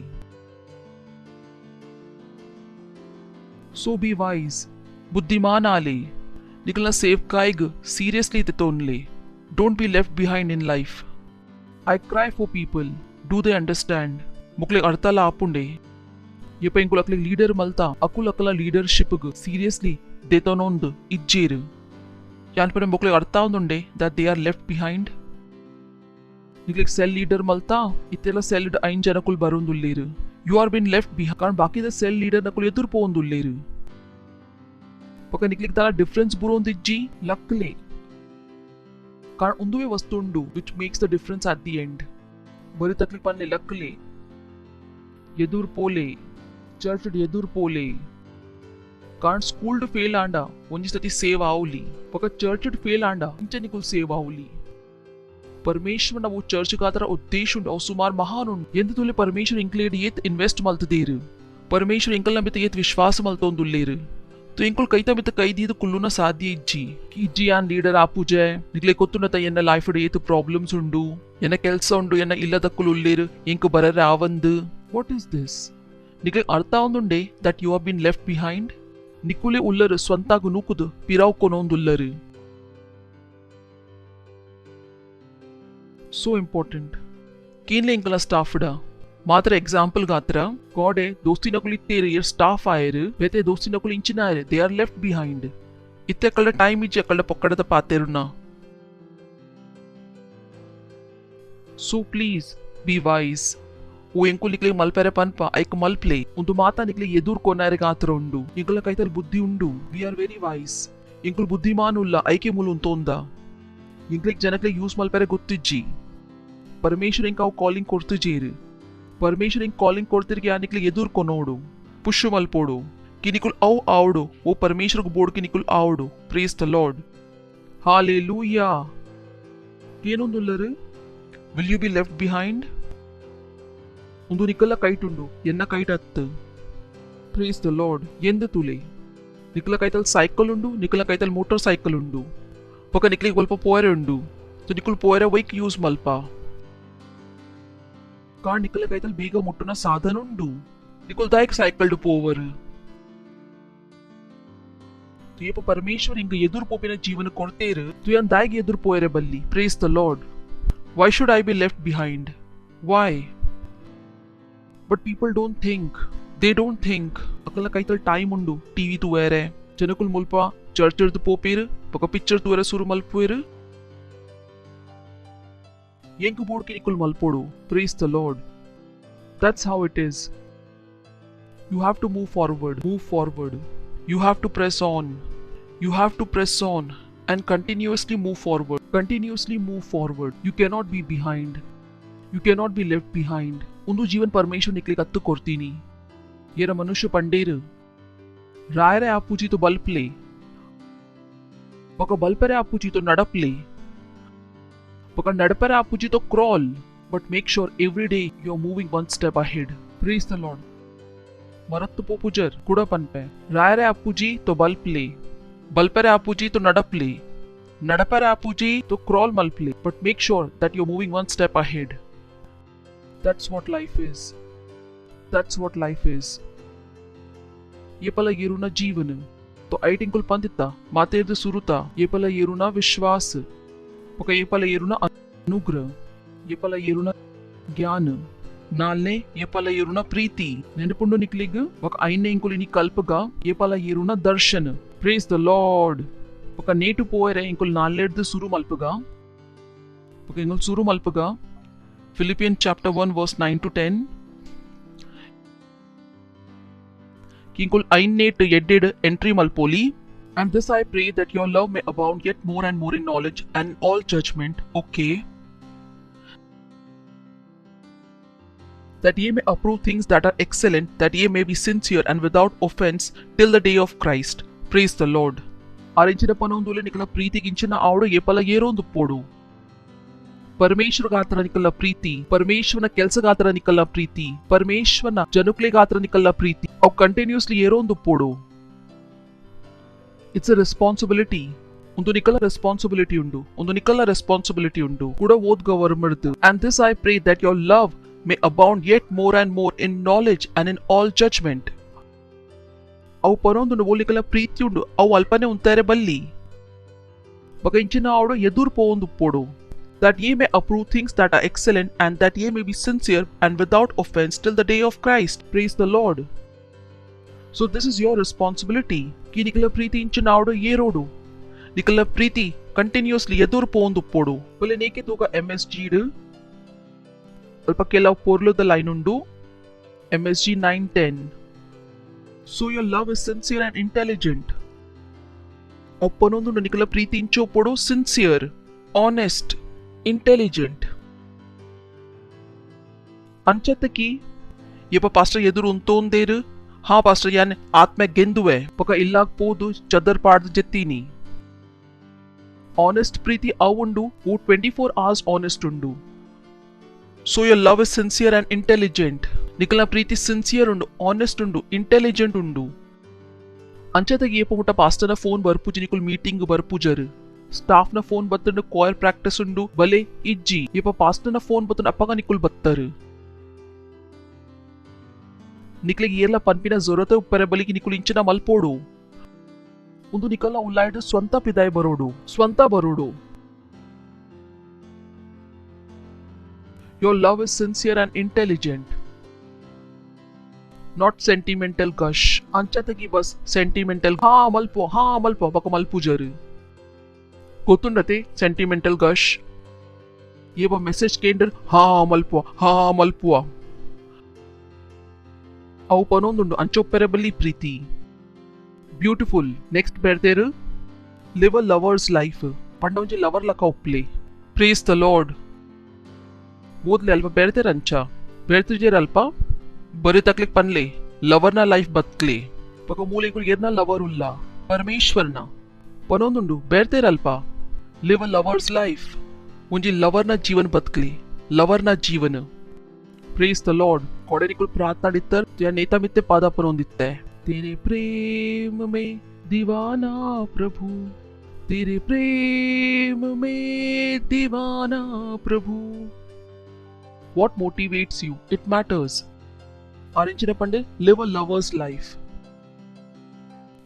so be wise ಬುದ್ಧಿಮಾನ್ ಆಲೆ ನಿಕಲ್ನ ಸೇಫ್ ಕಾಯ್ಗ್ ಸೀರಿಯಸ್ಲಿ ತೆತೋನ್ಲೆ don't be left behind in life I cry for people do they understand ಮುಕ್ಲೆ ಅರ್ಥಲ ಆಪುಂಡೆ ಯಪ ಇಂಕುಲ್ ಅಕ್ಲೆ ಲೀಡರ್ ಮಲ್ತಾ ಅಕುಲ್ ಅಕಲ ಲೀಡರ್ಶಿಪ್ ಗ್ ಸೀರಿಯಸ್ಲಿ ದೇತೋನೊಂದ್ ಇಜ್ಜೇರು ಯಾನ್ ಪರೆ ಮುಕ್ಲೆ ಅರ್ಥ ಒಂದುಂಡೆ that they are left behind ನಿಕ್ಲೆ ಸೆಲ್ ಲೀಡರ್ ಮಲ್ತಾ ಇತ್ತೆಲ್ಲ ಸೆಲ್ ಐನ್ ಜನಕುಲ್ ಬರೋಂದುಲ್ಲೇರು you are been left behind ಕಾರಣ ಬಾಕಿದ ಸೆಲ್ ಲೀಡರ್ ನಕುಲ್ ಎದುರು ಪೋಂದುಲ್ಲೇರು ಪಕ ನಿಕ್ಲಿಕ್ ತರ ಡಿಫರೆನ್ಸ್ ಬುರೋಂದಿಜ್ಜಿ ಲಕ್ಲೆ ಕಾರಣ ಒಂದುವೇ ವಸ್ತು ಉಂಡು which makes the difference at the end ಬರೀ ತಕ್ಲಿಕ್ ಪನ್ಲೆ ಲಕ್ಲೆ ಎದುರು ಪೋಲೆ ಚರ್ಚ್ ಎದುರು ಪೋಲೆ ಕಾರಣ ಸ್ಕೂಲ್ಡ್ ಫೇಲ್ ಆಂಡ ಒಂಜಿ ಸತಿ ಸೇವ್ ಆವುಲಿ ಪಕ ಚರ್ಚ್ ಫೇಲ್ ಆಂಡ ಇಂಚ ನಿಕುಲ್ ಸೇವ್ ಆವುಲಿ ಪರಮೇಶ್ವರ ನಾವು ಚರ್ಚ್ ಕಾತರ ಉದ್ದೇಶ ಉಂಡು ಅವು ಸುಮಾರು ಮಹಾನ್ ಉಂಡು ಎಂದು ತುಲೆ ಪರಮೇಶ್ವರ ಇಂಕ್ಲೇಡ್ ಏತ್ ಇನ್ವೆಸ್ಟ್ ಮಲ್ತದೇರು ಪರಮೇಶ್ವರ ಇಂಕಲ್ ನಂಬಿತ ಏತ್ ವಿಶ್ವಾಸ ಮಲ್ತೊಂದುಲ್ಲೇರು तो इंकुल कईता मित कई दी तो कुल्लुना साध्य इज्जी कि इज्जी यान लीडर आपुजे निकले ಕೊತ್ತುನತ ಎನ್ನ ಲೈಫ್ ಡ್ ಏತು ಪ್ರಾಬ್ಲಮ್ಸ್ ಉಂಡು ಎನ್ನ ಕೆಲಸ ಉಂಡು ಎನ್ನ ಇಲ್ಲದಕ್ಕುಲು ಉಲ್ಲೇರು ಇಂಕು ಬರರೆ ಆವಂದು ವಾಟ್ ಇಸ್ ದಿಸ್ ನಿಕಲೆ ಅರ್ಥ ಒಂದುಂಡೆ that you have been left behind ನಿಕುಲೆ ಉಲ್ಲರು ಸ್ವಂತಾಗು ನೂಕುದು ಪಿರಾವ್ ಕೊನೊಂದುಲ್ಲರು ಸೋ ಇಂಪಾರ್ಟೆಂಟ್ ಕೇನ್ಲೆ ಇಂಕಲ ಸ್ಟಾಫ್ಡ ಮಾತ್ರ ಎಕ್ಸಾಂಪಲ್ ಗಾತ್ರ ಗೋಡೆ ದೋಸ್ತಿ ನಕುಲ್ ಇತ್ತೇರು ಏರ್ ಸ್ಟಾಫ್ ಆಯರು ಬೇತೆ ದೋಸ್ತಿ ನಕುಲ್ ಇಂಚಿನಾಯರು ದೇ ಆರ್ ಲೆಫ್ಟ್ ಬಿಹೈಂಡ್ ಇತ್ತೆ ಕಳ್ಳ ಟೈಮ್ ಇಜ್ಜಿ ಅಕಳ್ಳ ಪೊಕ್ಕಡದ ಪಾತೆರುನ ಸೊ ಪ್ಲೀಸ್ ಬಿ ವೈಸ್ ಓ ಎಂಕುಲ್ ನಿಕ್ಲೆ ಮಲ್ಪೆರೆ ಪನ್ಪ ಐಕ್ ಮಲ್ಪ್ಲೆ ಒಂದು ಮಾತಾ ನಿಕ್ಲೆ ಎದುರು ಕೊನಾರೆ ಗಾತ್ರ ಉಂಡು ಇಂಕುಲ ಕೈತಲ್ ಬುದ್ಧಿ ಉಂಡು ವಿ ಆರ್ ವೆರಿ ವೈಸ್ ಇಂಕುಲ್ ಬುದ್ಧಿಮಾನ್ ಉಲ್ಲ ಐಕೆ ಮುಲು ಉಂತೋಂದ ಇಂಕ್ಲಿಕ್ ಜನಕ್ಲೆ ಯೂಸ್ ಮಲ್ಪೆರೆ ಗೊತ್ತಿಜ್ಜಿ ಪರಮೇಶ್ವರ ಇಂಕ ಅವು ಕಾಲಿಂಗ್ ಕೊಡ್ತಿಜೇರು ಪರಮೇಶ್ವರ ಇಂಕ್ ಕಾಲಿಂಗ್ ಕೊಡ್ತಿರ್ಗೆ ನಿಕ್ಲೆ ಎದುರು ಕೊನೋಡು ಪುಷ್ ಮಲ್ಪೋಡು कि निकुल औ आवडो ओ परमेश्वर को बोर्ड की निकुल आवडो प्रेज द लॉर्ड हालेलुया ಏನೊಂದುಲ್ಲರು will you be left behind ಒಂದು ನಿಕಲ ಕೈಟ್ ಉಂಡು ಎನ್ನ ಕೈಟ್ ಅತ್ತು ಪ್ರೇಸ್ ದ ಲಾರ್ಡ್ ಎಂದು ತುಲೆ ನಿಕಲ ಕೈತಲ್ ಸೈಕಲ್ ಉಂಡು ನಿಕಲ ಕೈತಲ್ ಮೋಟಾರ್ ಸೈಕಲ್ ಉಂಡು ಪಕ್ಕ ನಿಕಲಿಗೆ ಸ್ವಲ್ಪ ಪೋಯರೆ ಉಂಡು ಸೊ ನಿಕುಲ್ ಪೋಯರೆ ವೈಕ್ ಯೂಸ್ ಮಲ್ಪ ಕಾರಣ ನಿಕಲ ಕೈತಲ್ ಬೇಗ ಮುಟ್ಟುನ ಸಾಧನ ಉಂಡು ನಿಕುಲ್ ದಾಯಕ್ ಸೈಕಲ್ ಡು ಪೋವರ್ ತುಯಪ ಪರಮೇಶ್ವರ ಇಂಗ ಎದುರು ಪೋಪಿನ ಜೀವನ ಕೊಡ್ತೇರು ತುಯನ್ ದಾಯಿಗೆ ಎದುರು ಪೋಯರೆ ಬಲ್ಲಿ praise the Lord why should I be left behind why but people don't think they don't think ಅಕಲ ಕೈತಲ್ ಟೈಮ್ ಉಂಡು ಟಿವಿ ತುವೇರೆ ಜನಕುಲ್ ಮುಲ್ಪ ಚರ್ಚ್ ಇರ್ದು ಪೋಪೇರು ಪಕ ಪಿಕ್ಚರ್ ತುವೇರೆ ಸುರು ಮಲ್ಪುವೇರು ಎಂಕು ಬೋಡ್ಕೆ ನಿಕುಲ್ ಮಲ್ಪೋಡು praise the Lord that's how it is you have to move forward you have to press on and continuously move forward you cannot be behind you cannot be left behind ಒಂದು ಜೀವನ ಪರಮೇಶ್ವರ ನಿಕ್ಲಿ ಕತ್ತು ಕೊಡ್ತೀನಿ ಏರ ಮನುಷ್ಯ ಪಂಡೇರು ರಾಯರೆ ಆಪುಜಿ तो ಬಲ್ಪ್ಲೆ ಪಕ ಬಲ್ಪರೆ ಆಪುಜಿ तो ನಡಪ್ಲೆ ಪಕ ನಡಪರೆ ಆಪುಜಿ तो crawl but make sure every day you are moving one step ahead praise the lord मरत्तु पोपुजर कुड़ा पनपे रायरे आपूजी तो बल्पले बल्परे आपूजी तो नडपले नडपरे आपूजी तो क्रॉल मल्पले but make sure that you are moving one step ahead that's what life is ये पला येरुना जीवन तो ऐटिंकुल पंदिता मातेर्द सुरुता ये पला येरुना विश्वास पका ये पला येरुना ಅನುಗ್ರಹ ಏಪಲ ಏರುನ ಜ್ಞಾನ ನಾಲ್ನೇ ಏಪಲ ಏರುನ ಪ್ರೀತಿ ನೆನಪುಂಡು ನಿಕ್ಲಿಗ್ ఒక ಐನೇ ಇಂಕುಲಿನಿ ಕಲ್ಪಗ ಏಪಲ ಏರುನ ದರ್ಶನ ಪ್ರೇಸ್ ದ ಲಾರ್ಡ್ ఒక నేటు పోయరే ఇంకుల్ నాల్లేడ్దు సురు మల్పుగా ఒక ఇంకుల్ సురు మల్పుగా Philippians chapter 1 verse 9 to 10 ఇంకుల్ ఐన్నేట్ ఎడ్డెడ్ ఎంట్రీ మల్పోలి and this I pray that your love may abound yet more and more in knowledge and all judgment okay that ye may approve things that are excellent that ye may be sincere and without offense till the day of Christ praise the Lord ಆರಿಂಚಿನ ಪನೊಂದುಲೆ ನಿಕಲ ಪ್ರೀತಿಗಿಂಚಿನ ಆವಡು ಏಪಲ ಏರೊಂದು ಪೋಡು ಪರಮೇಶ್ವರಗಾತ್ರ ನಿಕಲ ಪ್ರೀತಿ ಪರಮೇಶ್ವರನ ಕೆಲಸಗಾತ್ರ ನಿಕಲ ಪ್ರೀತಿ ಪರಮೇಶ್ವರನ ಜನುಕ್ಲೆಗಾತ್ರ ನಿಕಲ ಪ್ರೀತಿ ಅವು continuously ಏರೊಂದು ಪೋಡು it's A responsibility ಒಂದು ನಿಕಲ responsibility ಉಂಡು ಕೂಡ ಓದ್ಗವರ್ಮರ್ದು and this I pray that your love may abound yet more and more in knowledge and in all judgment ಅವು ಪರೊಂದು ಓಲಿಕಲ ಪ್ರೀತಿ ಉಂಡು ಅವು ಅಲ್ಪನೆ ಉಂತಾರೆ ಬಲ್ಲಿ ಬಕ ಇಂಚಿನ ಆವಡು ಎದುರು ಪೋಂದು ಪೋಡು that ye may approve things that are excellent and that ye may be sincere and without offense till the day of Christ praise the Lord so this is your responsibility ki nikala preeti inchina avdu yerodu nikala preeti continuously edur pondu podu bole neke tuga MSG du alpa kelav porlu the line undu MSG 910 so your love is sincere and intelligent appanondu nikala preeti incho podu sincere honest intelligent ಅಂಚತಕಿ ಯಪ pastor ಎದುರು ಉಂತೋಂದೇರು ಹಾ pastor ಯಾನ್ ಆತ್ಮ ಗೆಂದುವೆ ಪಕ ಇಲ್ಲಾಗ್ ಪೋದು ಚದರ್ ಪಾಡ್ದು ಜೆತ್ತೀನಿ ಆನೆಸ್ಟ್ ಪ್ರೀತಿ ಅವುಂಡು 24 hours ಆನೆಸ್ಟ್ ಉಂಡು so your love is sincere and intelligent ನಿಕಲ್ನ ಪ್ರೀತಿ ಸಿನ್ಸಿಯರ್ ಉಂಡು ಆನೆಸ್ಟ್ ಉಂಡು ಇಂಟೆಲಿಜೆಂಟ್ ಉಂಡು ಅಂಚತಗಿ ಏಪ ಮುಟ್ಟ ಪಾಸ್ಟರ್ನ ಫೋನ್ ಬರ್ಪುಜಿ ನಿಕುಲ್ ಮೀಟಿಂಗ್ ಬರ್ಪುಜರ್ ಸ್ಟಾಫ್ ನ ಫೋನ್ ಬತ್ತಂಡು ಕಾಯರ್ ಪ್ರಾಕ್ಟೀಸ್ ಉಂಡು ಬಲೆ ಇಜ್ಜಿ ಏಪ ಪಾಸ್ಟರ್ನ ಫೋನ್ ಬತ್ತಂಡು ಅಪ್ಪಗ ನಿಕುಲ್ ಬತ್ತರು ನಿಕ್ಲಿಗೆ ಏರ್ಲ ಪನ್ಪಿನ ಜೊರತೆ ಉಪ್ಪರೆ ಬಲಿಗೆ ನಿಕುಲ್ ಇಂಚಿನ ಮಲ್ಪೋಡು ಒಂದು ನಿಕಲ್ನ ಉಲ್ಲಾಯ್ಡು ಸ್ವಂತ ಪಿದಾಯ ಬರೋಡು your love is sincere and intelligent not sentimental gush ಅಂಚತಗಿ ಬಸ್ ಸೆಂಟಿಮೆಂಟಲ್ ಹಾ ಮಲ್ಪೋ ಬಕ ಮಲ್ಪುಜರು ಗೊತ್ತುಂಡತೆ ಸೆಂಟಿಮೆಂಟಲ್ ಗಶ್ ಏವ ಮೆಸೇಜ್ ಕೇಂದ್ರ ಹಾ ಮಲ್ಪುವ ಅವು ಪನೊಂದುಂಡು ಅಂಚೊಪ್ಪೆರೆ ಬಲ್ಲಿ ಪ್ರೀತಿ ಬ್ಯೂಟಿಫುಲ್ ನೆಕ್ಸ್ಟ್ ಬೆರ್ದೇರು ಲಿವ್ ಅ ಲವರ್ಸ್ ಲೈಫ್ ಪಂಡೊಂಜಿ ಲವರ್ ಲಕ ಒಪ್ಲೆ ಪ್ರೇಸ್ ದ ಲಾರ್ಡ್ ಓದ್ಲೆ ಅಲ್ಪ ಬೆರ್ದೇರ ಅಂಚ ಬೆರ್ತಿಜೇರ ಅಲ್ಪ ಬರಿ ತಕ್ಲಿಕ್ ಪನ್ಲೆ ಲವರ್ನ ಲೈಫ್ ಬತ್ಕ್ಲೆ ಪಕ ಮೂಲೆಗಳು ಏರ್ನ ಲವರ್ ಉಲ್ಲ ಪರಮೇಶ್ವರನ ಪನೊಂದುಂಡು ಬೆರ್ದೇರಲ್ಪ ಲಿವ್ ಅ ಲವರ್ಸ್ ಲೈಫ್ ಒಂಜಿ ಲವರ್ನ ಜೀವನ ಬತ್ಕ್ಲೆ ಲವರ್ನ ಜೀವನ ಪ್ರೇಸ್ ದ ಲಾರ್ಡ್ ಕೊಡೆನಿಕುಲ್ ಪ್ರಾರ್ಥನಾಡಿತ್ತರ್ या नेता मित्ते पादा पर होंदित्ते तेरे प्रेम में दीवाना प्रभु तेरे प्रेम में दीवाना प्रभु what motivates you it matters ಆರಿಂಚಿನ ಪಂಡೆ live a lover's life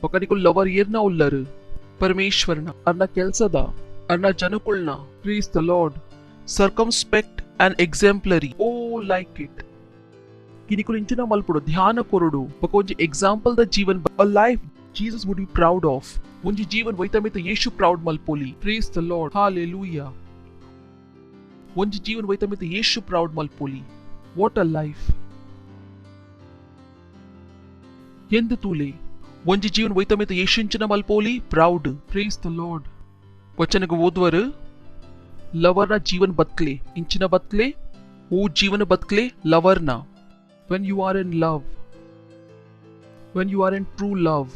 ಪಕನಿಕುಲ್ ಲವರ್ ಏರ್ನ ಉಲ್ಲರು ಪರಮೇಶ್ವರನ ಅರ್ನ ಕೆಲ್ಸದ ಅರ್ನ ಜನಕುಲ್ನ praise the Lord circumspect and exemplary oh like it ಕಿನಿಕುಲ್ ಇಂಚಿನ ಮಲ್ಪುಡು ಧ್ಯಾನ ಕೊರಡು ಬಕ ಒಂಜಿ ಎಕ್ಸಾಂಪಲ್ ದ ಜೀವನ್ a life Jesus would be proud of ಒಂಜಿ ಜೀವನ್ ವೈತಮಿತ ಯೇಶು ಪ್ರೌಡ್ ಮಲ್ಪೊಲಿ ಪ್ರೇಸ್ ದ ಲಾರ್ಡ್ ಹಾಲೆಲೂಯಾ ಒಂಜಿ ಜೀವನ್ ವೈತಮಿತ ಯೇಶು ಪ್ರೌಡ್ ಮಲ್ಪೊಲಿ ವಾಟ್ ಅ ಲೈಫ್ ಎಂದು ತೂಲೆ ಒಂಜಿ ಜೀವನ್ ವೈತಮಿತ ಯೇಶು ಇಂಚಿನ ಮಲ್ಪೊಲಿ proud praise the lord ವಚನಗ ಓದುವರು ಲವರ್ನ Jeevan ಬತ್ಕ್ಲೆ ಇಂಚಿನ ಬತ್ಕ್ಲೆ ಓ ಜೀವನ ಬತ್ಕ್ಲೆ ಲವರ್ನ when you are in love, when you are in true love,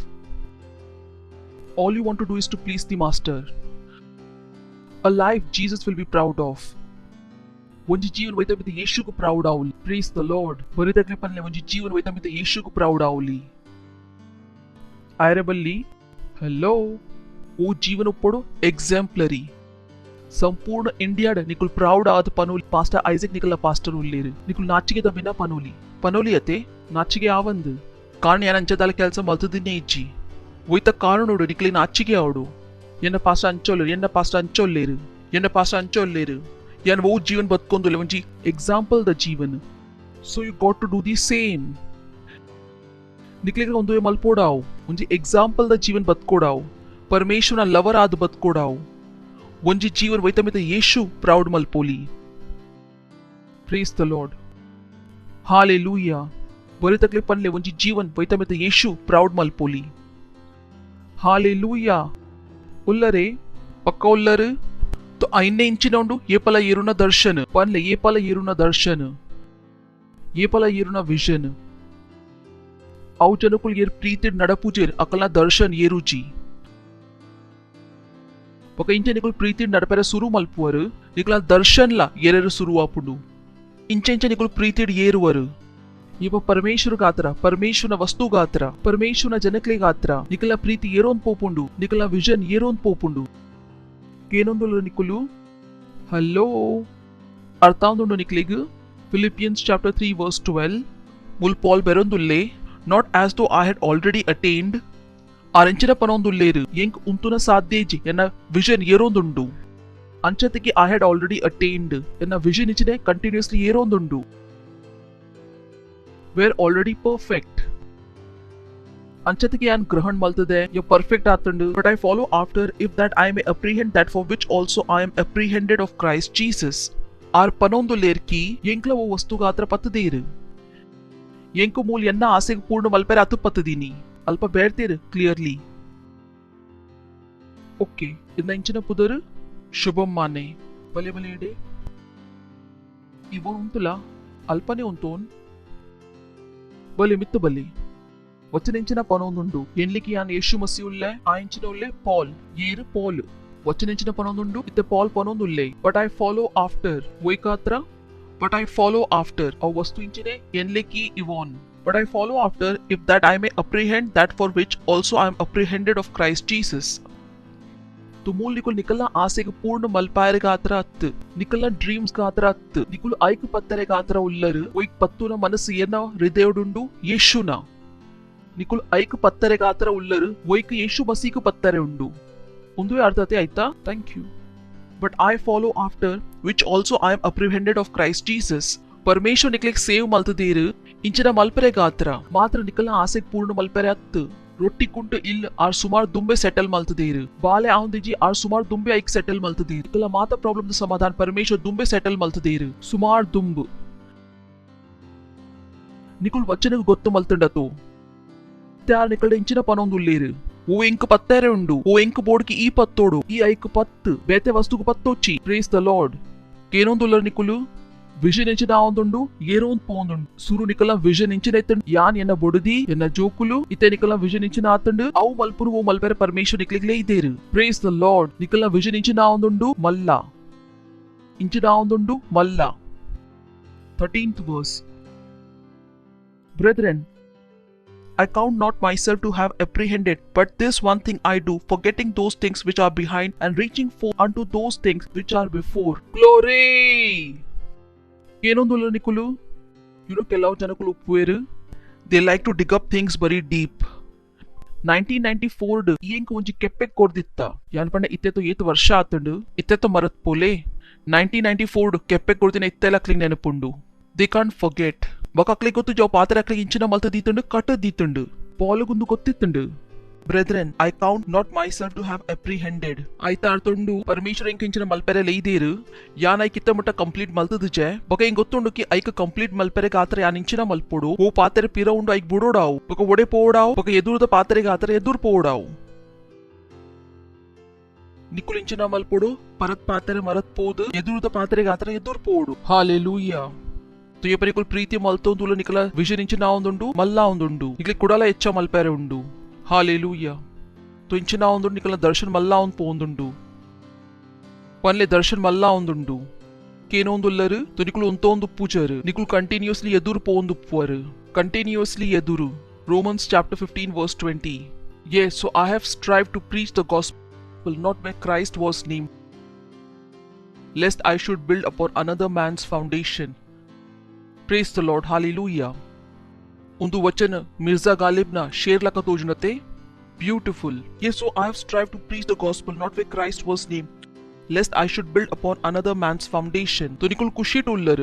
all you want to do is to please the master. A life Jesus will be proud of. ಒಂಜಿ ಜೀವನ ವೈತಮಿತ ಯೇಶುಗೂ proud ಆವುಲಿ praise the lord ಬರಿದಕ್ಲೆ ಪನ್ಲೆ ಒಂಜಿ ಜೀವನ ವೈತಮಿತ ಯೇಶುಗೂ proud ಆವುಲಿ ಆಯರಬಲ್ಲಿ hello ಓ ಜೀವನ ಉಪ್ಪಡು exemplary ಸಂಪೂರ್ಣ ಇಂಡಿಯಾಡ ನಿಕುಲ್ proud ಆದ ಪನೋಲಿ pastor Isaac ನಿಕಲ pastor ಉಲ್ಲೇರು ನಿಕುಲ್ ನಾಚಿಗೆ ದಬಿನ ಪನೋಲಿ ಅತೆ ನಾಚಿಗೆ ಆವಂದು ಕಾರಣ ಏನಂಚದಾಲ ಕೆಲಸ ಮಲ್ತದಿನ್ನೇ ಇಜ್ಜಿ ಒಯ್ತ ಕಾರಣೋಡು ನಿಕಲಿ ನಾಚಿಗೆ ಆವಡು ಎನ್ನ ಪಾಸ್ಟರ್ ಅಂಚೊಲ್ಲೇರು ಎನ್ನ ಪಾಸ್ಟರ್ ಅಂಚೊಲ್ಲೇರು यान वो जीवन बतकोंदुले वंजी एग्जांपल द जीवन so you got to do the same निकलेगा ಒಂದು ಮಲ್ಪೋಡಾವ್ ಒಂಜಿ ಎಕ್ಸಾಂಪಲ್ ದ ಜೀವನ್ ಬತ್ಕೋಡಾವ್ ಪರಮೇಶ್ವರನ ಲವರ್ ಆದ ಬತ್ಕೋಡಾವ್ ಒಂಜಿ ಜೀವನ್ ವೈತಮಿತ ಯೇಶು ಪ್ರೌಡ್ ಮಲ್ಪೋಲಿ ಪ್ರೇಸ್ ದ ಲಾರ್ಡ್ ಹಾಲೆಲೂಯಾ ಬರಿ ತಕ್ಲೆ ಪನ್ಲೆ ಒಂಜಿ ಜೀವನ್ ವೈತಮಿತ ಯೇಶು ಪ್ರೌಡ್ ಮಲ್ಪೋಲಿ ಹಾಲೆಲೂಯಾ ಉಲ್ಲರೆ ಪಕ್ಕ ಉಲ್ಲರು तो आईने इंचिनोंडु ये पला येरुना दर्शन पनले ये पला येरुना दर्शन ये पला येरुना विजन औ जनकुल येर प्रीतिड नडपुजेर अकला दर्शन येरुची पका इंचे निकुल प्रीतिड नडपेरे सुरु मल्पुवर निकला दर्शनला येरेर सुरु आपुंडु इंचे इंचे निकुल प्रीतिड येरुवर इव परमेश्वर गात्र परमेश्वरನ वस्तु गात्र परमेश्वरನ जनकले गात्र निकला प्रीति येरोन पोपुंडु निकला विजन येरोन पोपुंडु ಕೇನೊಂದು ನಿಕುಲು ಹಲೋ ಅರ್ಥಾಂದುಂಡು ನಿಕ್ಲಿಗ್ ಫಿಲಿಪಿಯನ್ಸ್ ಚಾಪ್ಟರ್ 3 ವರ್ಸ್ 12 ಮುಲ್ ಪಾಲ್ ಬೆರೊಂದುಲ್ಲೆ not as though I had already attained ಆರೆಂಚಿನ ಪನೊಂದುಲ್ಲೇರು ಎಂಕ್ ಉಂತುನ ಸಾಧ್ಯೇಜಿ ಎನ್ನ ವಿಷನ್ ಏರೊಂದುಂಡು ಅಂಚತಿಗೆ ಐ ಹ್ಯಾಡ್ ಆಲ್ರೆಡಿ ಅಟೈನ್ಡ್ ಎನ್ನ ವಿಷನ್ ಇಚ್ಚಿನೆ ಕಂಟಿನ್ಯೂಸ್ಲಿ ಏರೊಂದುಂಡು ವೇರ್ ಆಲ್ರೆಡಿ ಪರ್ಫೆಕ್ಟ್ ಅಂಚತಿಗೆ ಯಾನ್ ಗ್ರಹಣ್ ಮಲ್ತದೆ ಯು ಪರ್ಫೆಕ್ಟ್ ಆತಂಡು but I follow after if that I may apprehend that for which also I am apprehended of Christ Jesus R ಪನೊಂದು ಲೇರ್ಕಿ ಎಂಕ್ಲ ಓ ವಸ್ತುಗಾತ್ರ ಪತ್ತದೇರು ಎಂಕು ಮೂಲ್ ಎನ್ನ ಆಸೆಗೆ ಪೂರ್ಣ ಮಲ್ಪೆರೆ ಅತು ಪತ್ತದೀನಿ ಅಲ್ಪ ಬೇಡ್ತೇರು ಕ್ಲಿಯರ್ಲಿ ಓಕೆ ಇದನ್ನ ಇಂಚಿನ ಪುದರು ಶುಭಂ ಮಾನೆ ಬಲೆ ಬಲೆ ಎಡೆ ಇವನ್ ಉಂತುಲ ಅಲ್ಪನೆ ಉಂತೋನ್ ಬಲೆ ಮಿತ್ತು ಬಲೆ వచ్చినించిన పనొందుండు ఎన్లికి యాన్ యేసు మసీహుల్లే ఆయించిన ఉల్లే పాల్ ఏరు పాల్ వచ్చినించిన పనొందుండు ఇతే పాల్ పనొందుల్లే బట్ ఐ ఫాలో ఆఫ్టర్ వైకాత్ర బట్ ఐ ఫాలో ఆఫ్టర్ ఆ వస్తు ఇంచినే ఎన్లికి ఇవాన్ but I follow after if that I may apprehend that for which also I am apprehended of Christ Jesus तुमूल निकुल निकलना आसे के पूर्ण मलपायर गात्रा अत्त निकलना ड्रीम्स गात्रा अत्त निकुल आयक पत्तरे गात्रा उल्लर वो एक पत्तुना मनस्सु येना हृदयोडुंडु येशुना ನಿಕುಲ್ ಐಕ್ ಪತ್ತರೆ ಗಾತ್ರ ಉಲ್ಲರು ವೈಕ್ ಯೇಸು ಮಸೀಕು ಪತ್ತರೆ ಉಂಡು ಒಂದು ಅರ್ಥತೆ ಆಯ್ತಾ thank you but I follow after which also I am apprehended of Christ Jesus Parameshwar ನಿಕ್ಲಿಕ್ ಸೇವ್ ಮಲ್ತದೇರು ಇಂಚಿನ ಮಲ್ಪರೆ ಗಾತ್ರ ಮಾತ್ರ ನಿಕಲ್ನ ಆಸೆಗೆ ಪೂರ್ಣ ಮಲ್ಪರೆ ಅತ್ತು ರೊಟ್ಟಿ ಕುಂಟು ಇಲ್ ಆರ್ ಸುಮಾರು ದುಂಬೆ ಸೆಟಲ್ ಮಲ್ತದೇರು ಬಾಲೆ ಆವಂದಿಜಿ ಆರ್ ಸುಮಾರು ದುಂಬೆ ಐಕ್ ಸೆಟಲ್ ಮಲ್ತದೇರು ನಿಕಲ ಮಾತ ಪ್ರಾಬ್ಲಮ್ ಸಮಾಧಾನ ಪರಮೇಶ್ವರ್ ದುಂಬೆ ಸೆಟಲ್ ಮಲ್ತದೇರು ಸುಮಾರು ದುಂಬು ನಿಕುಲ್ ವಚನಕ್ಕೆ ಗೊತ್ತು ಮಲ್ತಂಡತು त्यार निकल्डे इंचिन पनोंदुल्लेरु ओ इंक पत्तेरे उंडु ओ इंक बोर्ड की ई पत्तोडु ई ऐक पत्त बेते वस्तुకు पत्तोच्ची प्रेज द लॉर्ड केनोंदुल्लर निकुलु विजन इंचिन आवंदुंडु येरोन पोंदुंडु सुरु निकला विजन इंचिन ऐतंड यान एन्न बोडदी एन्न जोकुलु इते निकला विजन इंचिन आतंडु अव मल्पुरु ओ मल्पेरे परमेश्वर निकलिगले इदेरु प्रेज द लॉर्ड निकला vision इंचिन आवंदुंडु Malla इंचिन आवंदुंडु Malla 13th verse brethren I count not myself to have apprehended, but this one thing I do, forgetting those things which are behind and reaching forth unto those things which are before. Glory! Kenondula nikulu, you know kellau janakulu uppuveru, they like to dig up things very deep. 1994 yenku onji keppek korditta yan pande itteto ಏತು ವರ್ಷ ಆತಂಡು itteto ಮರತ್ ಪೋಲೆ 1994 ಕೆಪ್ಪೆಕ್ ಕೊಡ್ತಿನ ಇತ್ತೆಲ್ಲ ಕ್ಲಿಂಗ್ ನೆನಪುಂಡು they can't forget ಬಕಕ್ಲಿ ಗೊತ್ತು ಜೋ ಪಾತ್ರೆ ಅಕ್ಲಿ ಇಂಚಿನ ಮಲ್ತ ದೀತಂಡು ಕಟ್ಟ ದೀತಂಡು ಪಾಲುಗುಂದು ಗೊತ್ತಿತ್ತಂಡು brethren I count not myself to have apprehended ಆಯ್ತಾ ಅರ್ಥಂಡು ಪರಮೇಶ್ವರ ಇಂಕ ಇಂಚಿನ ಮಲ್ಪೆರೆ ಲೈದೇರು ಯಾನ್ ಐ ಕಿತ್ತ ಮುಟ್ಟ ಕಂಪ್ಲೀಟ್ ಮಲ್ತದುಜೆ ಬಕ ಇಂಗ್ ಗೊತ್ತುಂಡು ಕಿ ಐಕ ಕಂಪ್ಲೀಟ್ ಮಲ್ಪೆರೆ ಗಾತ್ರ ಯಾನ್ ಇಂಚಿನ ಮಲ್ಪೊಡು ಓ ಪಾತ್ರೆ ಪಿರ ಉಂಡು ಐಕ್ ಬುಡೋಡಾವು ಬಕ ಒಡೆ ಪೋಡಾವು ಬಕ ಎದುರುದ ಪಾತ್ರೆ ಗಾತ್ರ ಎದುರು ಪೋಡಾವು ನಿಕುಲ್ ಇಂಚಿನ ಮಲ್ಪೊಡು ಪರತ್ ಪಾತ್ರೆ ಮರತ್ ಪೋದು ಎದುರುದ ಪಾತ್ರೆ ಗಾತ್ರ ಎದುರು ಪೋಡು ಹಾಲೆಲೂಯಾ तो ये परिकुल प्रीति मल्तो दूला निकला विजन इंचिन आवंदुंडु मल्ला आवंदुंडु निकले कुडाला एच्च मल्पेरे उंडु हालेलूया तो इंचिन आवंदुंडु निकला दर्शन मल्ला आवन पोंदुंडु पनले दर्शन मल्ला आवंदुंडु केनोंदुल्लरु तो निकल उंतोंदु पूजरु निकल continuously एदुरु पोंदु पुवरु continuously एदुरु Romans chapter 15 verse 20 yes so I have strived to preach the gospel not where Christ was named lest I should build upon another man's foundation. Praise the Lord, hallelujah. Undu vachan Mirza Ghalibna share laka tojnate beautiful. Yes, so I have strived to preach the gospel not where Christ was named lest I should build upon another man's foundation. तो निकुल कुशी टुल्लर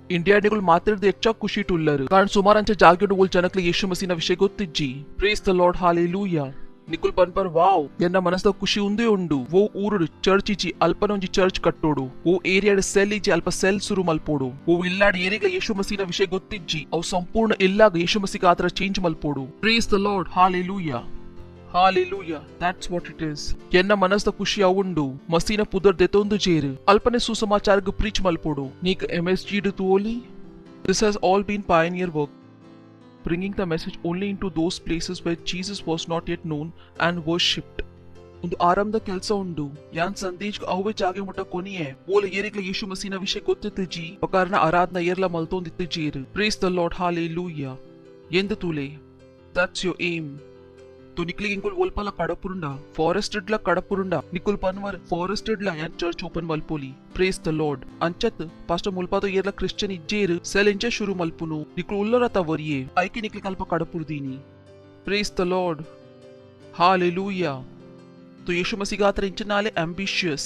India Nikul मात्र देच्छा कुशी टुल्लर कारण सुमारांच्या जागेवर बोल जनकले येशू मसीना विषय ಗೊತ್ತಿಜ್ಜಿ praise the lord hallelujah ನಿಕುಲ್ ಪನ್ಪರ್ ವಾವ್ ಎನ್ನ ಮನಸ್ದ ಖುಷಿ ಉಂದೇ ಉಂಡು ಓ ಊರುಡು ಚರ್ಚ್ ಇಚಿ ಅಲ್ಪನೊಂಜಿ ಚರ್ಚ್ ಕಟ್ಟೋಡು ಓ ಏರಿಯಾಡ್ ಸೆಲ್ ಇಚಿ ಅಲ್ಪ ಸೆಲ್ ಶುರು ಮಲ್ಪೋಡು ಓ ಇಲ್ಲಾಡ್ ಏರಿಯಾಗ ಯೇಸು ಮಸೀನ ವಿಷಯ ಗೊತ್ತಿಜ್ಜಿ ಅವು ಸಂಪೂರ್ಣ ಇಲ್ಲಾಗ ಯೇಸು ಮಸೀಗ ಆತರ ಚೇಂಜ್ ಮಲ್ಪೋಡು praise the lord hallelujah hallelujah that's what it is ಎನ್ನ ಮನಸ್ದ ಖುಷಿ ಅವುಂಡು ಮಸೀನ ಪುದರ್ ದೆತೊಂದು ಜೇರು ಅಲ್ಪನೆ ಸುಸಮಾಚಾರಗ ಪ್ರೀಚ್ ಮಲ್ಪೋಡು ನೀಕ್ MSG ಡು ತೋಲಿ this has all been pioneer work bringing the message only into those places where Jesus was not yet known and worshipped. ಒಂದು ಆರಂಭದ ಕೆಲಸ ಉಂಡು ಯಾನ್ ಸಂದೇಶ್ ಅವೇ ಜಾಗೆ ಮುಟ್ಟ ಕೊನಿಯೆ ಓಲ ಏರಿಗ್ಲ ಯೇಸು ಮಸೀನ ವಿಷಯ ಗೊತ್ತಿಜ್ಜಿ ಕಾರಣ ಆರಾಧನಾ ಏರ್ಲ ಮಲ್ತೊಂದಿಜ್ಜೀರು ಪ್ರೇಸ್ ದ ಲಾರ್ಡ್ ಹಾಲೆಲೂಯಾ ಎಂದು ತೂಲೆ ದಟ್ಸ್ ಯೋರ್ ಏಮ್ तो निकली इंकुल वोलपाला कडपुरुंडा फॉरेस्टेड ला कडपुरुंडा निकुल पनवर फॉरेस्टेड ला यान चर्च ओपन मल्पोली प्रेस द लॉर्ड अंचत पास्टर मुल्पातो येरला क्रिश्चियन इज्जेर सेल इंचे शुरू मल्पुनु निकुल उल्लरता वरिये ऐकी निकली कल्प कडपुरुदीनी प्रेस द लॉर्ड हालेलूया तो यीशु मसीह गात्र इंचनाले एंबिशियस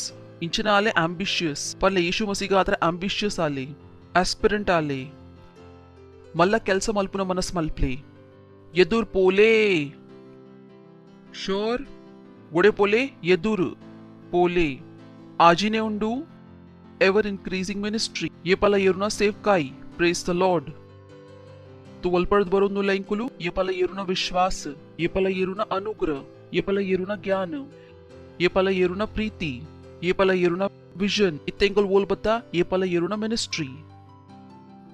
पल्ले यीशु मसीह गात्र एंबिशियस आले एस्पिरेंट आले मल्ला केल्स मल्पुन मनस मल्प्ले यदुर पोले ಶೋರ್ ಒಡೆ ಪೋಲೆ ಎದುರು ಪೋಲೆ ಆಜಿನೆ ಉಂಡು ಎವರ್ ಇನ್ಕ್ರೀಸಿಂಗ್ ಮಿನಿಸ್ಟ್ರಿ ಏಪಲ ಏರುನ ಸೇವ್ ಕಾಯಿ ಪ್ರೇಸ್ ದ ಲಾರ್ಡ್ ತು ಒಲ್ಪಡ್ದು ಬರೋದು ಲೈಂಕುಲು ಏಪಲ ಏರುನ ವಿಶ್ವಾಸ ಏಪಲ ಏರುನ ಅನುಗ್ರಹ ಏಪಲ ಏರುನ ಜ್ಞಾನ ಏಪಲ ಏರುನ ಪ್ರೀತಿ ಏಪಲ ಏರುನ ವಿಷನ್ ಇತ್ತೆಂಗಲ್ ಓಲ್ ಬತ್ತಾ ಏಪಲ ಏರುನ ministry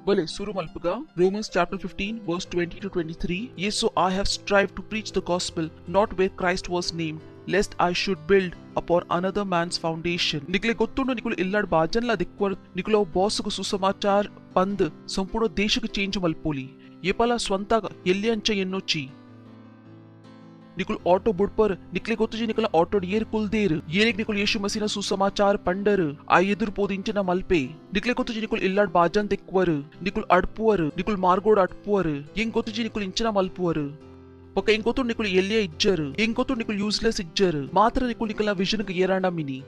Bale Suru Malpuga, Romans chapter 15, verse 20 to 23. Yes, so I have strived to preach the gospel, not where Christ was named, lest I should build upon another man's foundation. निकले गोत्तुंडु निकुल इल्लाड बाजन ला दिक्वर निकुलो boss को सुसमाचार पंद संपूर्ण देश के change मल्पोली ये पला स्वंताग एल्ली अंच एन्नोची Nikul auto बुड पर निकले गोत्तुजी निकला ऑटो येर कुलदेर येरेक निकुल यीशु मसीना सुसमाचार पंडर आ ಎದುರು ಪೋದಿಂಚಿನ ಮಲ್ಪೆ ನಿಕ್ಲೆ ಗೊತ್ತುಜಿ ನಿಕುಲ್ ಇಲ್ಲಾಡ್ ಬಾಜನ್ ತೆಕ್ವರ್ ನಿಕುಲ್ ಅಡ್ಪುವರ್ ನಿಕುಲ್ ಮಾರ್ಗೋಡ್ ಅಡ್ಪುವರ್ ಎಂಗ್ ಗೊತ್ತುಜಿ ನಿಕುಲ್ ಇಂಚಿನ ಮಲ್ಪುವರ್ ಪಕ್ಕ ಎಂಗ್ ಗೊತ್ತು ನಿಕುಲ್ ಎಲ್ಲಿಯ ಇಜ್ಜರ್ ಎಂಗ್ ಗೊತ್ತು ನಿಕುಲ್ ಯೂಸ್ಲೆಸ್ ಇಜ್ಜರ್ ಮಾತ್ರ ನಿಕುಲ್ ನಿಕಲ ವಿಷನ್ ಗೆ ಏರಾಂಡ ಮಿನಿ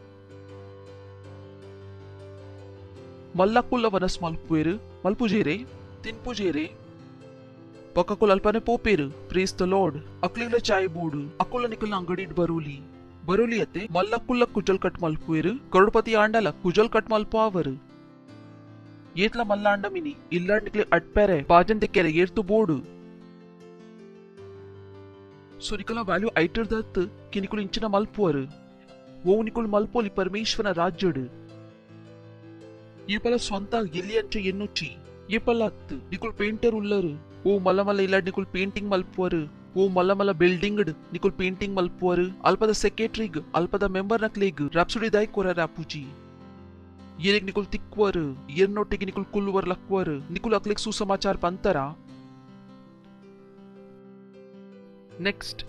ಮಲ್ಲಕುಲ್ಲ ವನಸ್ ಮಲ್ಪುವೆರ್ ಮಲ್ಪುಜೇರೆ ತಿನ್ಪುಜೇರೆ ಪಕ್ಕಕುಲ್ ಅಲ್ಪನೆ ಪೋಪೇರು ಪ್ರೇಸ್ ದ ಲಾರ್ಡ್ ಅಕ್ಲಿಗ್ಲ ಚಾಯ್ ಬೋರ್ಡ್ ಅಕುಲ್ಲ ನಿಕುಲ್ ಅಂಗಡಿ ಬರೋಲಿ ಅತ್ತೆ ಮಲ್ಲಕುಲ್ಲ ಕುಜಲ್ ಕಟ್ ಮಲ್ಪುವೆರು ಕರೋಡ್ಪತಿ ಆಂಡಲ ಕುಜಲ್ ಕಟ್ ಮಲ್ಪಾವರು ಏತ್ಲ ಮಲ್ಲ ಅಂಡ ಮಿನಿ ಇಲ್ಲಾಡ್ ನಿಕ್ಲೆ ಅಟ್ಪೆರೆ ಬಾಜನ್ ತೆಕ್ಕೆರೆ ಏರ್ತು ಬೋರ್ಡ್ ಸೊ ನಿಕಲ ವ್ಯಾಲ್ಯೂ ಐಟರ್ ದತ್ ಕಿ ನಿಕುಲ್ ಇಂಚಿನ ಮಲ್ಪುವರು ಓ ನಿಕುಲ್ ಮಲ್ಪೋಲಿ ಪರಮೇಶ್ವರನ ರಾಜ್ಯಡ್ ಏಪಲ ಸ್ವಂತ ಎಲ್ಲಿ ಅಂಚ ಎನ್ನುಚ್ಚಿ ಏಪಲ ಅತ್ ನಿಕುಲ್ ಪೇಂಟರ್ ಉಲ್ಲರು ಓ ಮಲ್ಲ ಮಲ್ಲ ಇಲ್ಲಾಡ್ ನಿಕುಲ್ ಪೇಂಟಿಂಗ್ ಮಲ್ಪುವರು ಓ ಮಲ್ಲ ಮಲ್ಲ ಬಿಲ್ಡಿಂಗ್ ನಿಕುಲ್ ಪೇಂಟಿಂಗ್ ಮಲ್ಪುವರು ಅಲ್ಪದ ಸೆಕ್ರೆಟರಿಗ್ ಅಲ್ಪದ ಮೆಂಬರ್ ನಕ್ಲೇಗ್ ರಾಪ್ಸುಡಿ ದಾಯ್ ಕೊರ ರಾಪುಜಿ ಏರೆಗ್ ನಿಕುಲ್ ತಿಕ್ವರ್ ಎರ್ನೊಟ್ಟಿಗೆ ನಿಕುಲ್ ಕುಲ್ಲುವರ್ ಲಕ್ವರ್ ನಿಕುಲ್ ಅಕ್ಲೆಗ್ ಸುಸಮಾಚಾರ ಪಂತರ next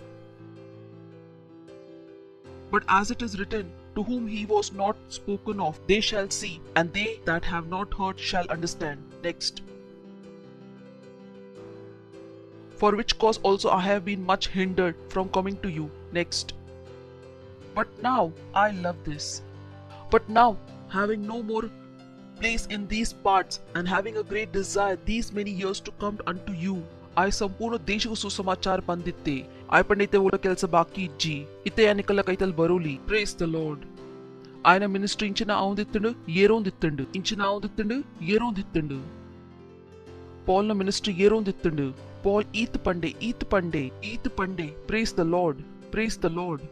But as it is written, to whom he was not spoken of, they shall see, and they that have not heard shall understand. Next. For which cause also I have been much hindered from coming to you. Next. But now I love this. But now, having no more place in these parts, and having a great desire these many years to come unto you, I ಸಂಪೂರ್ಣ ದೇಶಕ್ಕೂ ಸುಸಮಾಚಾರ ಬಂದಿತ್ತೆ ಆಯ್ಪಂಡೈತೆ ಓಡ ಕೆಲಸ ಬಾಕಿ ಇಜ್ಜಿ ಇತ್ತೆ ಯಾನಿಕಲ್ಲ ಕೈತಲ್ Baroli praise the lord ఆయన ministry ఇంచిన ఆవుదిత్తుండు ఏరోందిత్తుండు ఇంచిన ఆవుదిత్తుండు ఏరోందిత్తుండు Paul న మినిస్ట్రీ ఏరోందిత్తుండు పాల్ ఈత్ పండే ప్రేస్ ద లార్డ్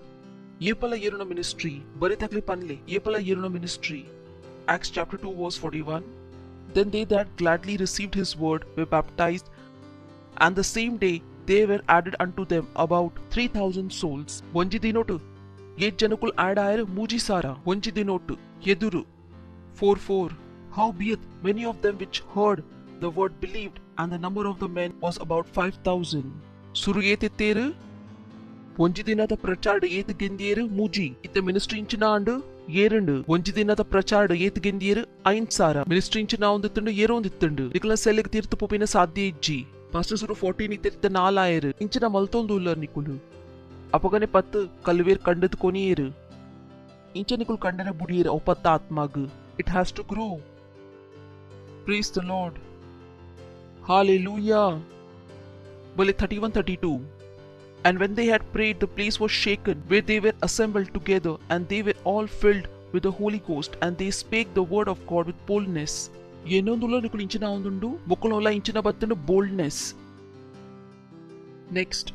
ఏపల ఏరున మినిస్ట్రీ బరి తక్లి పన్లే ఏపల ఏరున ministry Acts chapter 2 verse 41 Then they that gladly received his word were baptized, and the same day there were added unto them about 3,000 souls. ಒಂಜಿ ದಿನೋಟು eight ಜನಕುಲ್ add ಆಯರ್ ಮೂಜಿ ಸಾರ ಒಂಜಿ ದಿನೋಟು ಎದುರು 4:4 Howbeit many of them which heard the word believed, and the number of the men was about 5,000. ಸುರು ಏತೆತ್ತೇರು ಒಂಜಿ ದಿನದ ಪ್ರಚಾರ ಏತ್ ಗೆಂದಿಯರು ಮೂಜಿ ಇತ್ತೆ ಮಿನಿಸ್ಟ್ರಿ ಇಂಚಿನ ಅಂಡು ಏರಂಡು ಒಂಜಿ ದಿನದ ಪ್ರಚಾರ ಏತ್ ಗೆಂದಿಯರು ಐನ್ ಸಾರ ಮಿನಿಸ್ಟ್ರಿ ಇಂಚಿನ ಒಂದಿತ್ತಂಡು ಏರೊಂದಿತ್ತಂಡು ನಿಕಲ ಸೆಲ್ಲೆಗ್ ತೀರ್ತು ಪೋಪಿನ ಸಾಧ್ಯ ಇಜ್ಜಿ ಪಾಸ್ಟರ್ ಸುರು 14 ಇತ್ತೆ ನಾಲಾಯರು ಇಂಚಿನ ಮಲ್ತೊಂದು ಉಲ್ಲರ್ ನಿಕುಲು अपगने पत्त कलवेर कंडत कोनीर इंचे निकुल कंडने बुडीर औ पत्त आत्माग it has to grow. Praise the Lord. Hallelujah. Well, 31-32. And when they had prayed, the place was shaken where they were assembled together, and they were all filled with the Holy Ghost, and they spake the word of God with boldness. Yenondulo nikul inchina undundu mukulola inchina battundu boldness. Next.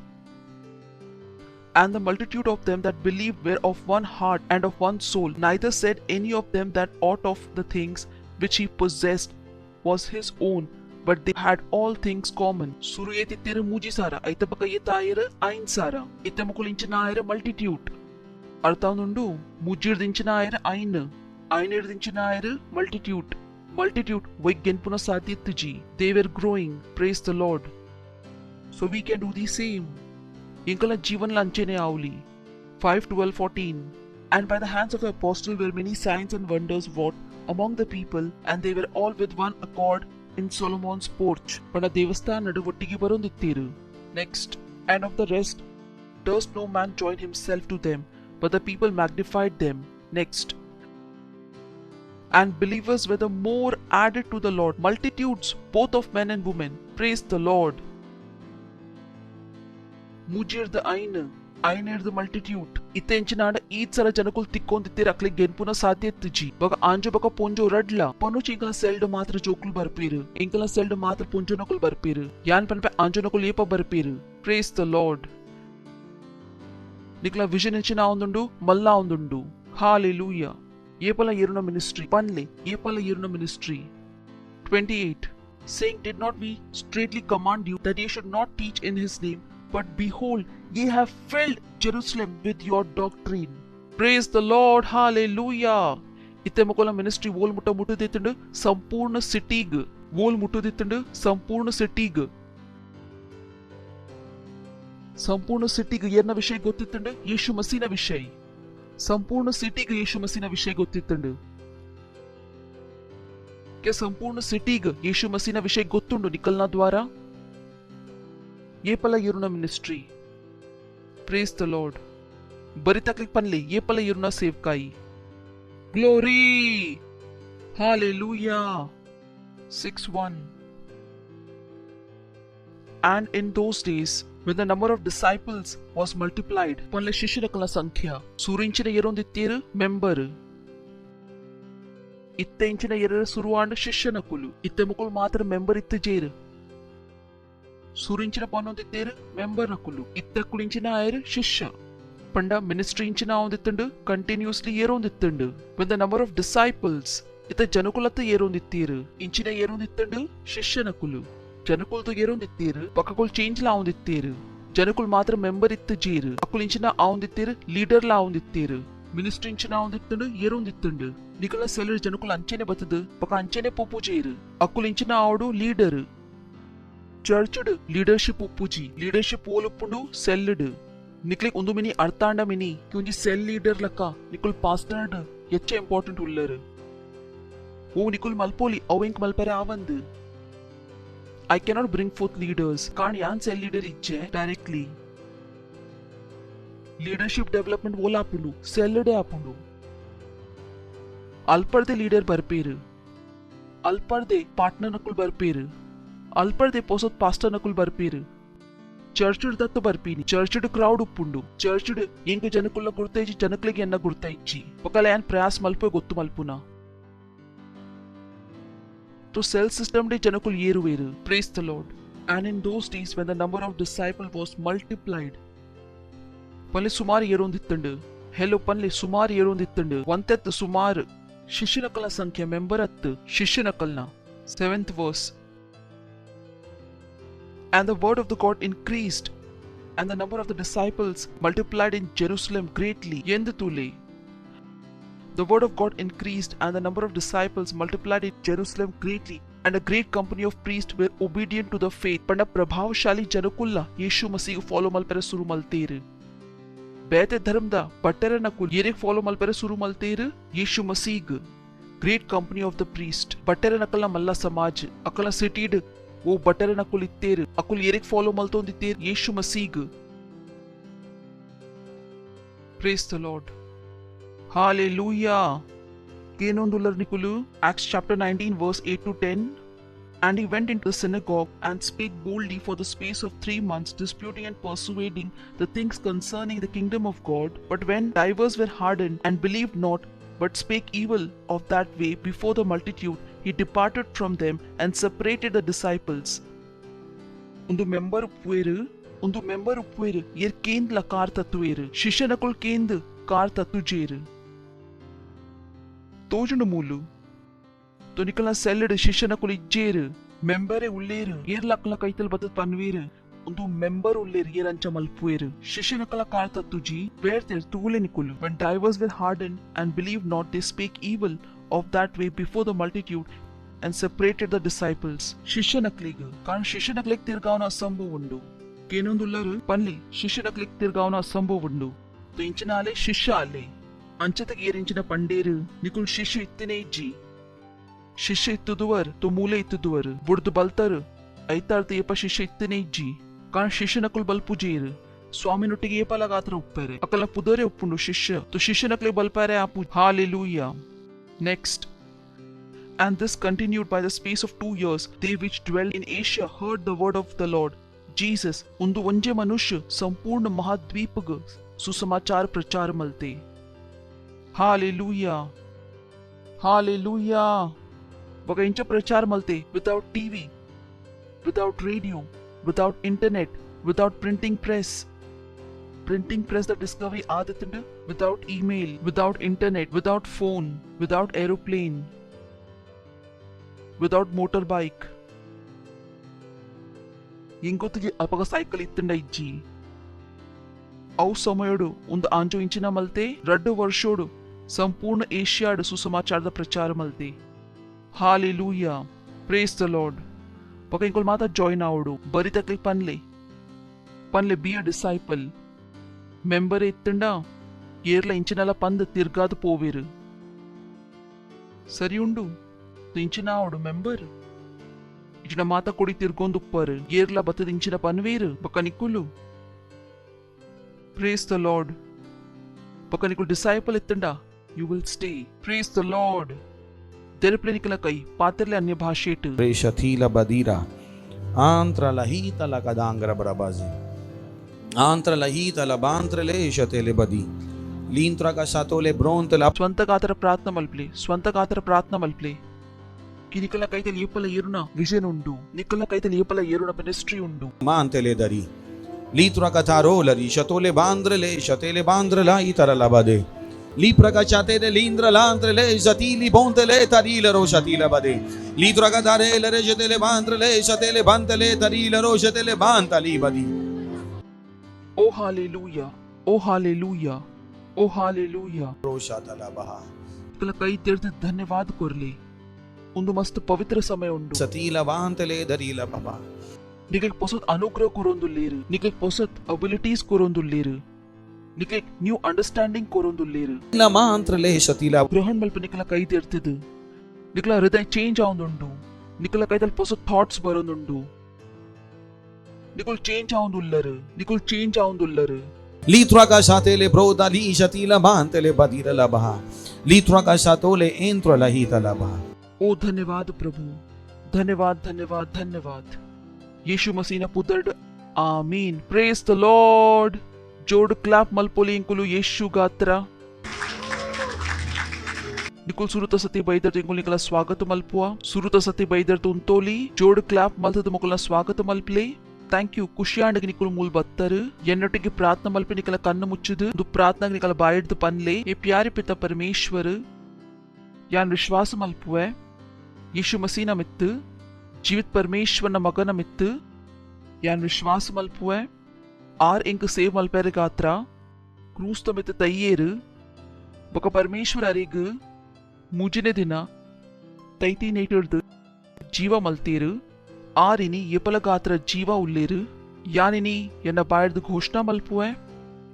And the multitude of them that believed were of one heart and of one soul. Neither said any of them that aught of the things which he possessed was his own, but they had all things common. Suru yetittira muji sara, aita baka yetayira ain sara. Ita mukulinchina ayira multitude. Arthanundu mujir dinchina ayira ain. Ainir dinchina ayira multitude. Multitude wiggenpuna satyitji. They were growing. Praise the Lord. So we can do the same. Inkala Jivan Lanchene Auli 5:12-14. And by the hands of the apostle were many signs and wonders wrought among the people, and they were all with one accord in Solomon's porch. Pada devasthanadu ottigi barondittiru. Next. And of the rest durst no man join himself to them, but the people magnified them. Next. And believers were the more added to the Lord, multitudes both of men and women. Praise the Lord. Mujir the Ainer the multitude. Itenchinaada each sara janakul tikkonditte rakle genpuna satyetji. Baga anjo baka ponjo radla. Ponu chinkala seld matra jokul barpiru. Inkala seld matra ponjo nakul barpiru. Yan panpe anjo nakul yepa barpiru. Praise the Lord. Nikla vision inchina ondundu malla ondundu. Hallelujah. Yepala yeruna ministry. Panle yepala yeruna ministry. 28. Saying, did not we straightly command you that ye should not teach in his name? But behold, ye have filled Jerusalem with your doctrine. Praise the Lord. Hallelujah. Itte mukola ministry wol mutta mutu dittundu sampurna cityg. Wol mutu dittundu sampurna cityg. Sampurna cityg yerna vishay gottittundu Yeshu Masina vishay. Sampurna cityg Yeshu Masina vishay gottittundu. Ke sampurna cityg Yeshu Masina vishay gottundu nikalna dwara. ये पला यरुना ministry. Praise the Lord. बरी तकलीफ पनले ये पला यरुना सेवकाई. Glory. Hallelujah. 6:1. And in those days when the number of disciples was multiplied, पनले शिष्य रकला संख्या सूरिंचिने यरोंदित्तीरु member. इत्ते इंचिने यरर सुरुवांड शिष्य नकुलु. इत्ते मुकुल मात्र मेंबर इत्ते जेर. सूरिंచిన పన్నొందిత్తేరు మెంబర్ నకులు ఇత్త కులించిన ఆయరు శిష్య పండ మినిస్ట్రీ ఇంచిన ఆందిత్తుండు కంటిన్యూస్లీ ఏరోందిత్తుండు. when the number of disciples ఇత జనకులతో ఏరోందిత్తీరు ఇంచిన ఏరోందిత్తుండు శిష్య నకులు జనకులతో ఏరోందిత్తీరు పక్కకులు చేంజ్ లా ఆందిత్తీరు జనకులు మాత్రం మెంబర్ ఇత్త జీరు అకులించిన ఆందిత్తీరు లీడర్ లా ఆందిత్తీరు మినిస్ట్రీ ఇంచిన ఆందిత్తుండు ఏరోందిత్తుండు నికల సెలర్ జనకులు అంచెనే బతదు పక్క అంచెనే పోపు చేయరు అకులించిన ఆవుడు లీడర్ ಚರ್ಚ್ಡ್ ಲೀಡರ್ಶಿಪ್ ಉಪ್ಪುಜಿ ಲೀಡರ್ಶಿಪ್ ಓಲುಪ್ಪುಂಡು ಸೆಲ್ಡ್ ನಿಕ್ಲಿಕ್ ಒಂದು ಮಿನಿ ಅರ್ಥಾಂಡ ಮಿನಿ ಕ್ಯೂಂಜಿ ಸೆಲ್ ಲೀಡರ್ ಲಕ್ಕ ನಿಕುಲ್ ಪಾಸ್ಟರ್ಡ್ ಎಚ್ಚ ಇಂಪಾರ್ಟೆಂಟ್ ಉಲ್ಲರ್ ಓ ನಿಕುಲ್ ಮಲ್ಪೋಲಿ ಅವೆಂಕ್ ಮಲ್ಪರೆ ಆವಂದ್ I cannot bring forth leaders ಕಾಣ್ ಯಾನ್ ಸೆಲ್ ಲೀಡರ್ ಇಚ್ಚೆ ಡೈರೆಕ್ಟ್ಲಿ ಲೀಡರ್ಶಿಪ್ ಡೆವಲಪ್ಮೆಂಟ್ ಓಲಾಪುಂಡು ಸೆಲ್ಡ್ ಆಪುಂಡು ಅಲ್ಪರ್ದೆ ಲೀಡರ್ ಬರ್ಪೇರು ಅಲ್ಪರ್ದೆ ಪಾರ್ಟ್ನರ್ ನಕುಲ್ ಬರ್ಪೇರು ಅಲ್ಪರ್ದೆ ಪೋಸತ್ ಪಾಸ್ಟರ್ ನಕುಲ್ ಬರ್ಪೀರು ಚರ್ಚ್ಡ್ ದತ್ತು ಬರ್ಪೀನಿ ಚರ್ಚ್ಡ್ ಕ್ರೌಡ್ ಉಪ್ಪುಂಡು ಚರ್ಚ್ಡ್ ಎಂಕ ಜನಕುಲ್ಲ ಗುರ್ತೈಜಿ ಜನಕ್ಲಿಗೆ ಎನ್ನ ಗುರ್ತೈಚ್ಚಿ ಪಕಲ ಯಾನ್ ಪ್ರಯಾಸ್ ಮಲ್ಪೆ ಗೊತ್ತು ಮಲ್ಪುನ to cell system de janakul yeruveru. Praise the Lord. And in those days when the number of disciples was multiplied, panle sumar yerondittundu hello panle sumar yerondittundu ontettu sumar ಶಿಷ್ಯನಕಲ ಸಂಖ್ಯೆ ಮೆಂಬರ್ ಹತ್ತು ಶಿಷ್ಯನಕಲ್ನ 7th verse. And the word of the God increased, and the number of the disciples multiplied in Jerusalem greatly. Yendutule. The word of God increased, and the number of disciples multiplied in Jerusalem greatly, and a great company of priests were obedient to the faith. Panda prabhavshali janakulla Yeshu Masihu follow malpere suru malteru. Bete dharmda pattere nakul yerek follow malpere suru malteru Yeshu Masih. Great company of the priest. Pattere nakalla malla samaj akala seated वो बटर नकुल इत्तेर अकुल येरिक follow मल्तो दित्तेर Yeshu Masih Praise the Lord. Hallelujah. Kenondular Nikulu, Acts chapter 19 verse 8 to 10. And he went into the synagogue and spake boldly for the space of 3 months, disputing and persuading the things concerning the kingdom of God. But when divers were hardened and believed not, but spake evil of that way before the multitude, he departed from them and separated the disciples. Undu member upweru yer kend la kar tatueru shishanakul kend kar tatujeru ತೋಜುಂಡು ಮೂಲು ತೊನಿಕಲ ಸೆಲ್ಲಡ್ ಶಿಷ್ಯನಕುಲು ಇಜ್ಜೇರು ಮೆಂಬರೇ ಉಳ್ಳೇರು ಏರ್ಲಕ್ಕಲ ಕೈತಲ್ ಬತ್ತದ ಪನ್ವೇರು ಒಂದು member ಉಳ್ಳೇರು ಏರಂಚ ಮಲ್ಪುವೇರು ಶಿಷ್ಯನಕಲ ಕಾರ್ತುಜಿ ಬೇರ್ತೆರ್ ತೂಲೆ ನಿಕುಲು when divers were hardened and believed not they spake evil of that way before the multitude and separated the disciples ಶಿಷ್ಯನಕಲಿಗೆ ಕಾರಣ ಶಿಷ್ಯನಕಲಿಗೆ ತಿರ್ಗಾವನ ಅಸಂಭವ ಉಂಡು ಕೇನೊಂದುಲ್ಲರು ಪನ್ಲಿ ಶಿಷ್ಯನಕಲಿಗೆ ತಿರ್ಗಾವನ ಅಸಂಭವ ಉಂಡು तो इंचनाले शिष्य आले अंचतक ಏರಿಂಚಿನ ಪಂಡೇರು ನಿಕುಲ್ ಶಿಷ್ಯ ಇತ್ತನೇ ಇಜ್ಜಿ ಶಿಷ್ಯ ಇತ್ತುದುವರ್ ತೋ ಮೂಲೆ ಇತ್ತುದುವರ್ ಬುಡ್ದು ಬಲ್ತರು ಐತಾರ್ತ ಏಪ ಶಿಷ್ಯ ಇತ್ತನೇ ಇಜ್ಜಿ ಕಾರಣ ಶಿಷ್ಯನಕುಲ್ ಬಲ್ಪುಜೇರು ಸ್ವಾಮಿನೊಟ್ಟಿಗೆ ಏಪಲಗಾತ್ರ ಉಪ್ಪೆರೆ ಅಕಲ ಪುದರೆ ಉಪ್ಪುಂಡು ಶಿಷ್ಯ ತೋ ಶಿಷ್ಯನಕಲೆ ಬಲ್ಪಾರೆ ಆಪು hallelujah next And this continued by the space of 2 years. They which dwell in Asia heard the word of the Lord Jesus. उंदु वंजे मनुष्य संपूर्ण महाद्वीपग सुसमाचार प्रचार मलते. हालेलुया हालेलुया बघा इंचा प्रचार मलते without TV without radio without internet without printing press the discovery आदतुंड without email without internet without phone without aeroplane without motor bike इंगोतिಗೆ ಅಪಗ ಸೈಕಲ್ ಇತ್ತಂಡ ಇಜ್ಜಿ ಅವು ಸಮಯಡು ಒಂದು ಆಂಜೋ ಇಂಚಿನ ಮಲ್ತೆ 2 ವರ್ಷೋಡು संपूर्ण एशियाड सुसमाचार प्रचार मलते. हालेलुया प्रेज द लॉर्ड पका इंकोल माता जॉइन आवडू बरी तकली पनले बी अ डिसाइपल मेंबर इत्तंडा ಏರ್ಲ ಇಂಚಿನಲ ಪಂದ್ ತಿರ್ಗಾದ ಪೋವೇರು ಸರಿ ಉಂಡು ಇಂಚಿನ ಅವಡು ಮೆಂಬರ್ ಇಚಿನ ಮಾತ ಕೊಡಿ ತಿರ್ಗೊಂದುಪ್ಪರ್ ಏರ್ಲ ಬತ್ತದ ಇಂಚಿನ ಪನ್ವೇರು ಬಕ್ಕ ನಿಕ್ಕುಲು ಪ್ರೇಸ್ ದ ಲಾರ್ಡ್ ಬಕ್ಕ ನಿಕ್ಕುಲು disciple ಇತ್ತಂಡ you will stay. Praise the Lord. Derple nikla kai paterle अन्य भाषेट Reshathila badira antra lahita la kadangra barabazi antra lahita la bantre le shatele badi lintra ka satole bronte la ಸ್ವಂತ ಗಾತ್ರ ಪ್ರಾರ್ಥನಾ ಮಲ್ಪ್ಲೆ ಕಿ ನಿಕಲ ಕೈತಲಿ ಏಪಲ ಏರುನ vision ಉಂಡು ನಿಕಲ ಕೈತಲಿ ಏಪಲ ಏರುನ ministry ಉಂಡು mantele dari litra ka tarolari shatole bandrele shatele bandrala itara labade Lipra ka chatele lindra lantre le zatili bonte le tarile roshatila bade litra ka dare le rejetele bantre le shatele bantele tarile roshatele bantali badi Oh hallelujah oh hallelujah oh hallelujah roshatala baha ಕಲ ಕೈ ತೆರೆದು ಧನ್ಯವಾದ ಕೊರ್ಲಿ ಒಂದು ಮಸ್ತ್ ಪವಿತ್ರ ಸಮಯ ಉಂಡು satila bantele darila baba ನಿಮಗೆ ಪೊಸತ್ ಅನುಗ್ರಹ ಕೊರೊಂದುಲ್ಲೇರು ನಿಮಗೆ ಪೊಸತ್ ಅಬಿಲಿಟೀಸ್ ಕೊರೊಂದುಲ್ಲೇರು ನಿಮಗೆ ನ್ಯೂ ಅಂಡರ್ಸ್ಟ್ಯಾಂಡಿಂಗ್ ಕೊರೊಂದುಲ್ಲೇರು la mantra le shatila ಗ್ರಹಣ ಮಲ್ಪ ನಿಕಲ ಕೈ ತೆರ್ತಿದ್ದು ನಿಕಲ ಹೃದಯ ಚೇಂಜ್ ಆವೊಂದುಂಡು ನಿಕಲ ಕೈದಲ್ಲಿ ಪೊಸತ್ ಥಾಟ್ಸ್ ಬರೋದುಂಡು ನಿಕುಲ್ ಚೇಂಜ್ ಆವೊಂದುಲ್ಲರು litra ka shatele broda li shatila bantele badira la baha litra ka shatole entro la hita la baha ओ धन्यवाद प्रभु धन्यवाद धन्यवाद धन्यवाद यीशु मसीह ना पुदर्ड आमीन प्रेज द लॉर्ड जोड़ क्लैप मलपोली इंकुलु यीशु गात्रा निकुल सुरुत सती बैदर इंकुल निकला स्वागत मलपुआ सुरुत सती बैदर तुंतोली जोड़ क्लैप मलतद मुकुला स्वागत मलप्ले ಥ್ಯಾಂಕ್ ಯು ಖುಷಿಯಾಂಡಗೆ ನಿಕುಲು ಮೂಲ್ ಬತ್ತರು ಎನ್ನೊಟ್ಟಿಗೆ ಪ್ರಾರ್ಥನಾ ಮಲ್ಪೆ ನಿಕಲ ಕಣ್ಣು ಮುಚ್ಚುದು ದು ಪ್ರಾರ್ಥನಾಗ ನಿಕಲ ಬಾಯಿಡ್ದು ಪನ್ಲೆ ಏ ಪ್ಯಾರಿ ಪಿತ ಪರಮೇಶ್ವರ್ ಯಾನ್ ವಿಶ್ವಾಸ ಮಲ್ಪುವೆ ಯೀಶು ಮಸೀನ ಮಿತ್ತು ಜೀವಿತ ಪರಮೇಶ್ವರನ ಮಗನ ಮಿತ್ತು ಯಾನ್ ವಿಶ್ವಾಸ ಮಲ್ಪುವೆ ಆರ್ ಇಂಕ್ ಸೇವ್ ಮಲ್ಪೆರೆ ಗಾತ್ರ ಕ್ರೂಸ್ತ ಮಿತ್ತು ತಯ್ಯೇರು ಬೊಕ ಪರಮೇಶ್ವರ ಅರಿಗು ಮುಜಿನೆ ದಿನ ತೈತಿ ನೇಟಿಡ್ದು ಜೀವ ಮಲ್ತೀರು ಆರಿನಿ ಯಪಲಗಾತ್ರ ಜೀವ ಉಲ್ಲೇರು ಯಾನಿನಿ ಎನ್ನ ಬಾಯ್ದು ಘೋಷಣಾ ಮಲ್ಪುವೆ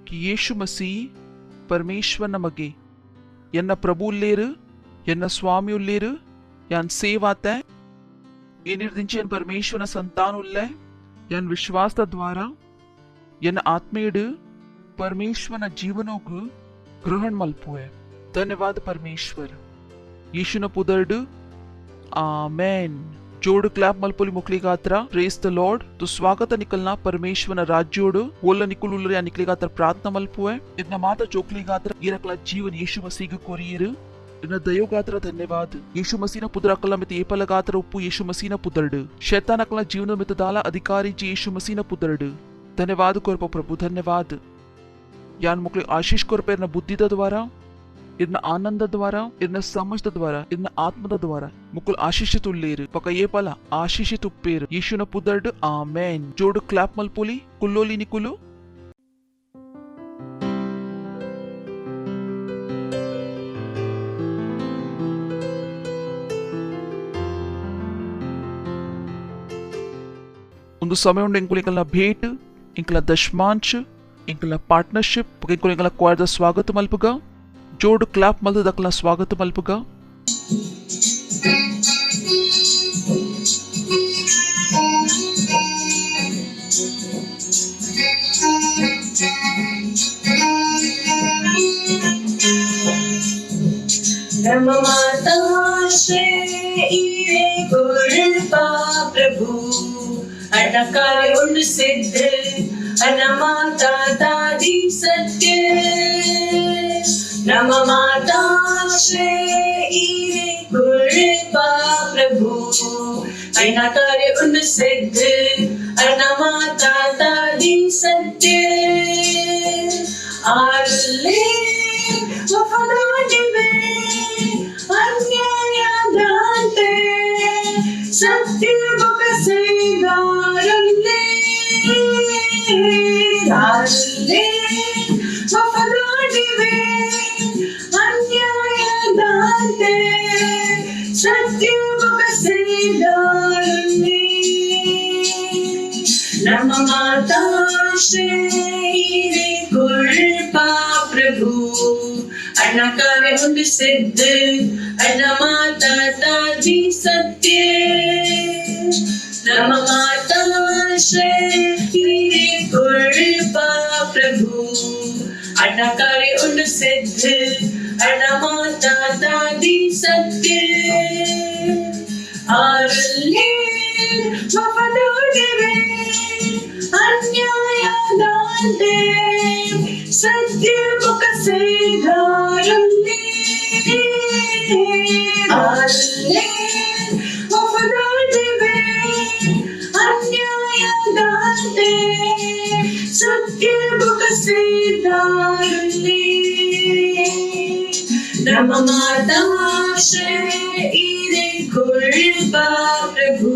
कि यीशु मसीह परमेश्वर नमगे ಎನ್ನ ಪ್ರಭು ಉಲ್ಲೇರು ಎನ್ನ ಸ್ವಾಮಿ ಉಲ್ಲೇರು ಯಾನ್ ಸೇವಾತ ಏನಿರ್ದಿಂಚಿ ಎನ್ ಪರಮೇಶ್ವರನ ಸಂತಾನ ಉಲ್ಲೆ ಯಾನ್ ವಿಶ್ವಾಸದ ದ್ವಾರ ಎನ್ನ ಆತ್ಮೇಡು परमेश्वरನ ಜೀವನೋಗು ಗ್ರಹಣ ಮಲ್ಪುವೆ. ಧನ್ಯವಾದ ಪರಮೇಶ್ವರ್. ಯೇಸುನ ಪುದರ್ಡು ಆಮೇನ್. जोड़ क्लैप मलपोली मुकली गात्रा प्रेस द लॉर्ड. तो स्वागत निकलना परमेश्वर राज्योड़ ओल्ला निकुल उल्लरिया निकली गात्रा प्रार्थना मलपुए. इतना माता चोकली गात्रा ये रखला जीवन यीशु मसीह के कोरियर इतना दयो गात्रा धन्यवाद. यीशु मसीह न पुत्र अकला मित ಏಪಲ गात्रा उप्पु यीशु मसीह न पुदर्ड शैतान अकला जीवन मित दाला अधिकारी जी यीशु मसीह न पुदर्ड. धन्यवाद कोरप प्रभु धन्यवाद. यान मुकली आशीष कोरपे न बुद्धि द्वारा इतना आनंद द्वारा इतना समझ द्वारा इतना आत्मದ द्वारा मुकुल आशीषितुल्लेर पका ये पला आशीषितुप्पेर यीशुನ ಪುದರ್ಡ್ ಆಮೆನ್. ಜೋಡು ಕ್ಲಾಪ್ ಮಲ್ಪೋಲಿ ಕುಲ್ಲೋಲಿ ನಿಕುಲು. ಒಂದು ಸಮಯ ಉಂಡು ಇಂಕುಲು ಇಂಕಲ ಭೇಟ್ ಇಂಕಲ ದಶಮಾಂಶ ಇಂಕಲ ಪಾರ್ಟ್ನರ್ಶಿಪ್ ಪಕ ಇಂಕುಲು ಇಂಕಲ ಕ್ವಾರ್ದ ಸ್ವಾಗತ ಮಲ್ಪುಗ. जोड़ क्लैप मल दकला स्वागत मल्पगा. नम माता श्रे इरे गुरुपा प्रभु अनकार उन सिद्ध अनमाता दादी सत्य. नम माता श्रे इरे गुरुपा प्रभु अनकार उन सिद्ध अनमाता दादी सत्य. आले वफादारी अन्यायादाते सत्य बकसे गारले आले वफादारी अन्यायादाते सत्य बकसे गारले. नम माता श्री इरे गुरुपा प्रभु अनकार उन सिद्ध अनमाता दादी सत्य. नम माता श्री इरे गुरुपा प्रभु अनकार उन सिद्ध अनमाता दादी सत्य. आरले वफादारी अन्यायादाते सत्य बकसे गारले आले वफादारी अन्यायादाते सत्य बकसे गारले. नम माता श्री इरे गुरुपा प्रभु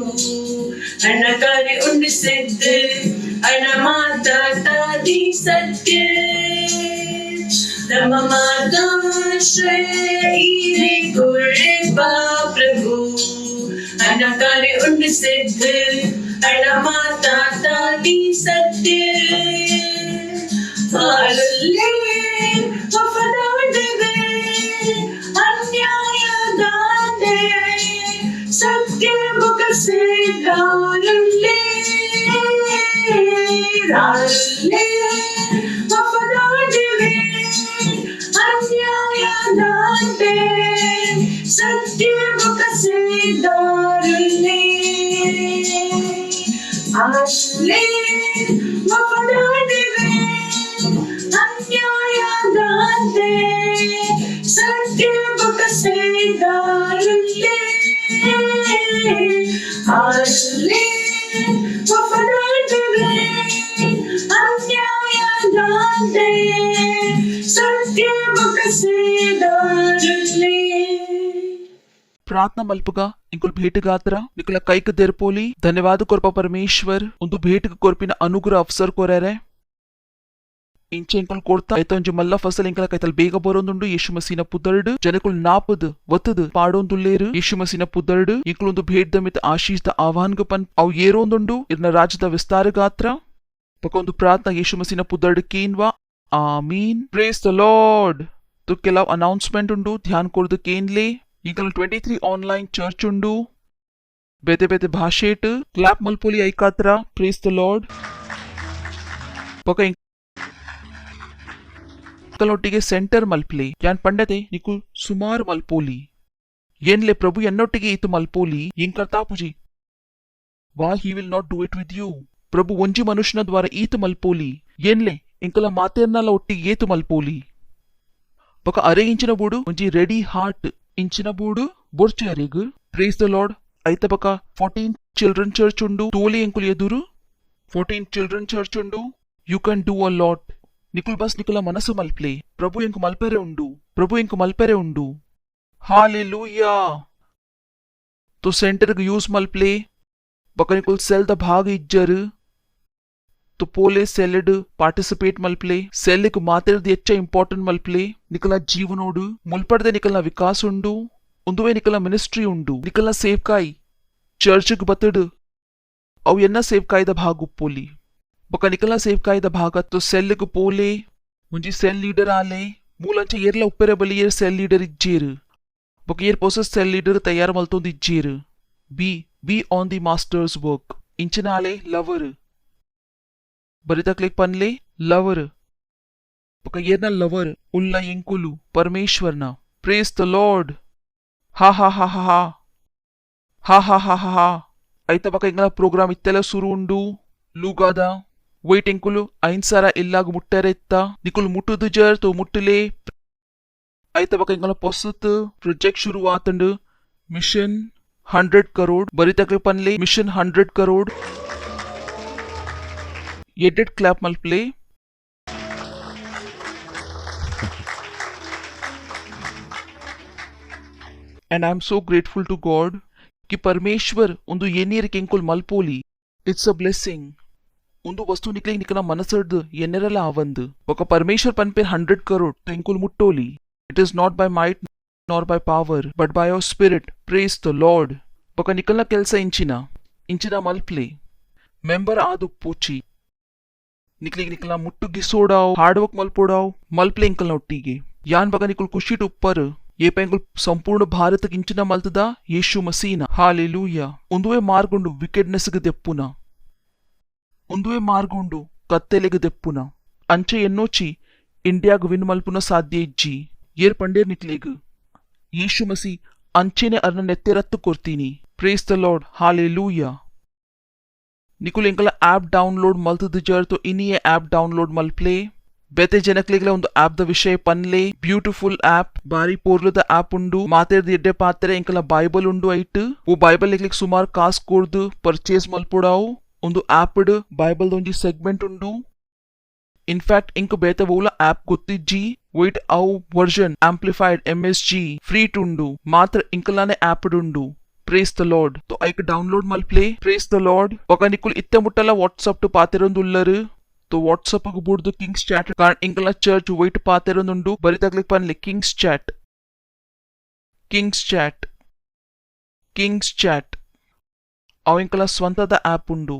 अनकार उन सिद्ध अनमाता दादी सत्य. नम माता श्री इरे गुरुपा प्रभु अनकार उन सिद्ध अनमाता दादी सत्य. आले वफादारी अन्यायादाते सत्य बकसे गारले आले वफादारी अन्यायादाते सत्य बकसे गारले आले वफादारी अन्यायादाते सत्य बकसे गारले आले वफादारी अन्यायादाते सत्य बकसे गारले. प्रार्थना मल्पुगा इंकुल भेट गात्रा निकला कैक देरपोली. धन्यवाद कोरपा परमेश्वर ಒಂದು भेट कोरपिನ ಅನುಗ್ರಹ ಅವಸर कोरेरे ಇಂಚೆ ಇಂಕಲ್ ಕೊಡ್ತಾ ಐತೊಂಜಿ ಮಲ್ಲ ಫಸಲ್ ಇಂಕಲ ಕೈತಲ್ ಬೇಗ ಬರೋಂದುಂಡು ಯೇಸು ಮಸೀನ ಪುದರ್ಡ್ ಜನಕುಲ್ ನಾಪದ್ ವತ್ತದ್ ಪಾಡೋಂದುಲ್ಲೇರು ಯೇಸು ಮಸೀನ ಪುದರ್ಡ್ ಇಂಕಲೊಂದು ಭೇಟ್ ದಮಿತ ಆಶೀಸ್ದ ಆಹ್ವಾನ್ಗ ಪನ್ ಅವು ಏರೋಂದುಂಡು ಇರ್ನ ರಾಜ್ಯದ ವಿಸ್ತಾರ ಗಾತ್ರ ಪಕೊಂದು ಪ್ರಾರ್ಥನಾ ಯೇಸು ಮಸೀನ ಪುದರ್ಡ್ ಕೇನ್ವಾ ಆಮೀನ್. Praise the lord. तो ಕೆಲವು ಅನೌನ್ಸ್ಮೆಂಟ್ ಉಂಡು ಧ್ಯಾನ ಕೊರ್ದು ಕೇನ್ಲೆ ಇಂಕಲ್ 23 ಆನ್ಲೈನ್ ಚರ್ಚ್ ಉಂಡು ಬೇತೆ ಬೇತೆ ಭಾಷೆಟ್ ಕ್ಲಾಪ್ ಮಲ್ಪೋಲಿ ಐಕಾತ್ರ. Praise the lord. ಪಕ ನಿಕ್ಕಲೊಟ್ಟಿಗೆ ಸೆಂಟರ್ ಮಲ್ಪ್ಲೆ ಯಾನ್ ಪಂಡತೆ ನಿಕು ಸುಮಾರು ಮಲ್ಪೋಲಿ ಏನ್ಲೆ ಪ್ರಭು ಎನ್ನೊಟ್ಟಿಗೆ ಈತು ಮಲ್ಪೋಲಿ ಏನ್ ಕರ್ತಾಪುಜಿ ವಾ he will not do it with you ಪ್ರಭು ಒಂಜಿ ಮನುಷ್ಯನ ದ್ವಾರ ಈತು ಮಲ್ಪೋಲಿ ಏನ್ಲೆ ಇಂಕಲ ಮಾತೆರ್ನಲ್ಲ ಒಟ್ಟಿಗೆ ಏತು ಮಲ್ಪೋಲಿ ಬೊಕ ಅರೆ ಇಂಚಿನ ಬೂಡು ಒಂಜಿ ರೆಡಿ ಹಾರ್ಟ್ ಇಂಚಿನ ಬೂಡು ಬೊರ್ಚೆರಿಗ್ ಪ್ರೇಸ್ ದ ಲಾರ್ಡ್ ಐತ ಬಕ 14 ಚಿಲ್ಡ್ರನ್ ಚರ್ಚ್ ಉಂಡು ತೋಲಿ ಎಂಕುಲು ಎದುರು 14 ಚಿಲ್ಡ್ರನ್ ಚರ್ಚ್ ಉಂಡು you can do a lot ನಿಕುಲ್ ಬಸ್ ನಿಕುಲ ಮನಸ್ಸು ಮಲ್ಪ್ಲೆ ಪ್ರಭು ಎಂಕು ಮಲ್ಪೆರೆ ಉಂಡು ಹಾಲೆಲೂಯಾ तो सेंटर ग यूज मल्प्ले बका निकुल सेल द भाग इज्जर तो पोले सेलेड पार्टिसिपेट मल्प्ले सेल ग मातेर द एच्चा इंपॉर्टेंट मल्प्ले निकला जीवनोडु मुल्पडदे निकला विकास उंडु उंदुवे निकला मिनिस्ट्री उंडु निकला सेवकाई चर्च ग बतड अव एन्न सेवकाई द भाग उप्पोली बका निकला सेवकाई द भाग तो सेल ग पोले मुंजी सेल लीडर आले मूलंच येर्ला उप्पेरे बली येर सेल लीडर इज्जेर बक येर पोसस सेल लीडर तैयार मल्तोंद इज्जेर be on the master's work इंचनाले लवर बरिता क्लिक पनले लवर बक येरना लवर उल्ला ಎಂಕುಲು परमेश्वरನ प्रेस द लॉर्ड हा हा हा हा हा हा हा हा हा हा ಐತ ಬಕ ಇಂಗಲ ಪ್ರೋಗ್ರಾಮ್ ಇತ್ತೆಲ್ಲ ಸುರು ಉಂಡು ಲೂಗಾದ ವೇಟ್ ಎಂಕುಲು ಐನ್ಸಾರ ಇಲ್ಲಾಗ ಮುಟ್ಟರೆ ಇತ್ತ ನಿಕುಲು ಮುಟ್ಟುದು ಜರ್ ತೋ ಮುಟ್ಟಲೆ ಐತ ಬಕ ಇಂಗಲ ಪೊಸತ್ ಪ್ರೊಜೆಕ್ಟ್ ಶುರು ಆತಂಡು ಮಿಷನ್ 100 करोड़ बरी तकले पनले मिशन 100 करोड़ एडेड क्लैप मल्प्ले and I am so grateful to God कि परमेश्वर उंदु येनीर केंकुल मल्पोली it's a blessing उंदु वस्तु निकले निकना मनसर्द येनेरला आवंद बका परमेश्वर पनपेर 100 करोड़ तो इंकुल मुट्टोली it is not by might nor by power but by your spirit praise the Lord बका निकलना केल्स इंचिना मल्प्ले मेंबर आदु पोची निकला मुट्टु गिसोडाव हार्ड वर्क मल्पोडाव मल्प्ले इंकलना ಒಟ್ಟಿಗೆ ಯಾನ್ ಬಕ ನಿಕುಲ್ ಕುಶಿಟ್ ಉಪ್ಪರ್ ये पेंकुल संपूर्ण भारत इंचिना मल्तदा यीशु मसीना हालेलूया उंदुवे मार्गुंडु विकेडनेस ग देप्पुना उंदुवे मार्गुंडु कत्तेलेग देप्पुना अंचे एन्नोची इंडिया ग विन मल्पुना साध्य इज्जी येर पंडेर निकलेग यीशु मसी अंचेने अर्न नेत्तेरत्तु कोर्तीनी प्रेस द लॉर्ड हालेलूया निकुल इंकला ऐप डाउनलोड मल्तद जर तो इनी ऐप डाउनलोड मल्प्ले बेते जनक्लेगला ಒಂದು ಆಪ್ ದ ವಿಷಯ ಪನ್ಲೆ ಬ್ಯೂಟಿಫುಲ್ ಆಪ್ ಬಾರಿ ಪೋರ್ಲದ ಆಪ್ ಉಂಡು ಮಾತೆರ್ದ ಎಡ್ಡೆ ಪಾತ್ರೆ ಇಂಕಲ ಬೈಬಲ್ ಉಂಡು ಐಟ್ ಓ ಬೈಬಲ್ ಲೆಗ್ಲಿಕ್ ಸುಮಾರ್ ಕಾಸ್ ಕೊರ್ದು ಪರ್ಚೇಸ್ ಮಲ್ಪುಡಾವು ಒಂದು ಆಪ್ ಡ್ ಬೈಬಲ್ ಒಂಜಿ ಸೆಗ್ಮೆಂಟ್ ಉಂಡು ಇನ್ಫ್ಯಾಕ್ಟ್ ಇಂಕ ಬೇತೆ ಬೋಲ ಆಪ್ ಗೊತ್ತಿಜ್ಜಿ ವೈಟ್ ಔ ವರ್ಷನ್ ಆಂಪ್ಲಿಫೈಡ್ ಎಂಎಸ್ಜಿ ಫ್ರೀ ಟುಂಡು ಮಾತ್ರ ಇಂಕಲಾನೆ ಆಪ್ ಉಂಡು ಪ್ರೇಸ್ ದ ಲಾರ್ಡ್ तो ಐಕ ಡೌನ್ಲೋಡ್ ಮಲ್ಪ್ಲೆ ಪ್ರೇಸ್ ದ ಲಾರ್ಡ್ ಒಕ ನಿಕುಲ್ ಇತ್ತೆ ಮುಟ್ಟಲ ವಾಟ್ಸ್ಆಪ್ ಟು ಪಾತೆರೊಂದುಲ್ಲರು तो व्हाट्सएप बुर्द किंग्स चैट कारण इंकला चर्च वेट पातेरंदुंडु बरी तकलिक पनले किंग्स चैट अव इंकला स्ವಂತದ ಆಪ್ ಉಂಡು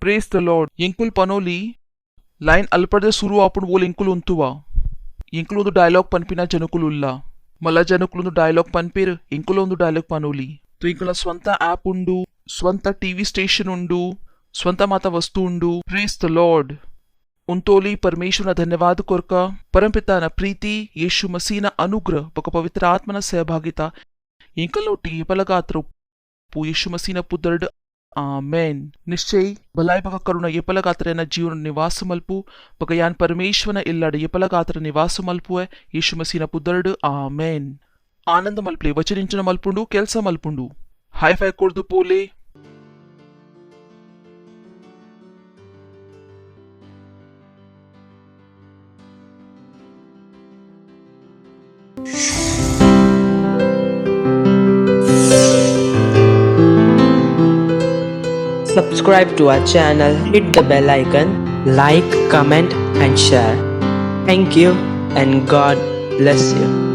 ಪ್ರೇಸ್ ದ ಲಾರ್ಡ್ ಇಂಕುಲ್ ಪನೋಲಿ ಲೈನ್ ಅಲ್ಪಡೆ ಶುರು ಆಪುಂಡು ಓಲ್ ಇಂಕುಲ್ ಉಂತುವಾ ಇಂಕುಲ್ ಒಂದು ಡೈಲಾಗ್ ಪನ್ಪಿನ ಜನಕುಲುಲ್ಲ ಮಲ್ಲ ಜನಕುಲ್ ಒಂದು ಡೈಲಾಗ್ ಪನ್ಪಿರ್ ಇಂಕುಲ್ ಒಂದು ಡೈಲಾಗ್ ಪನೋಲಿ तो इंकला ಸ್ವಂತ ಆಪ್ ಉಂಡು ಸ್ವಂತ ಟಿವಿ ಸ್ಟೇಷನ್ ಉಂಡು ಸ್ವಂತ ಮಾತ ವಸ್ತು ಉಂಡು ಪ್ರೇಸ್ ದ ಲಾರ್ಡ್ उंतोली परमेश्वर धन्यवाद कोरका परमपिता न प्रीति यीशु मसीह न अनुग्रह बक पवित्र आत्मा न सहभागिता इंकलोटी पलगात्र पु यीशु मसीह न पुदर्ड आमेन निश्चय भलाई बक करुणा ये पलगात्र न जीवन निवास मल्पु बक यान परमेश्वर न इल्लाड ये पलगात्र निवास मल्पु है यीशु मसीह न पुदर्ड आमेन आनंद मल्पले वचनिंचन मल्पुंडु केल्स मल्पुंडु हाई फाई कोर्दु पोले Subscribe to our channel, hit the bell icon, like, comment and share. Thank you and God bless you.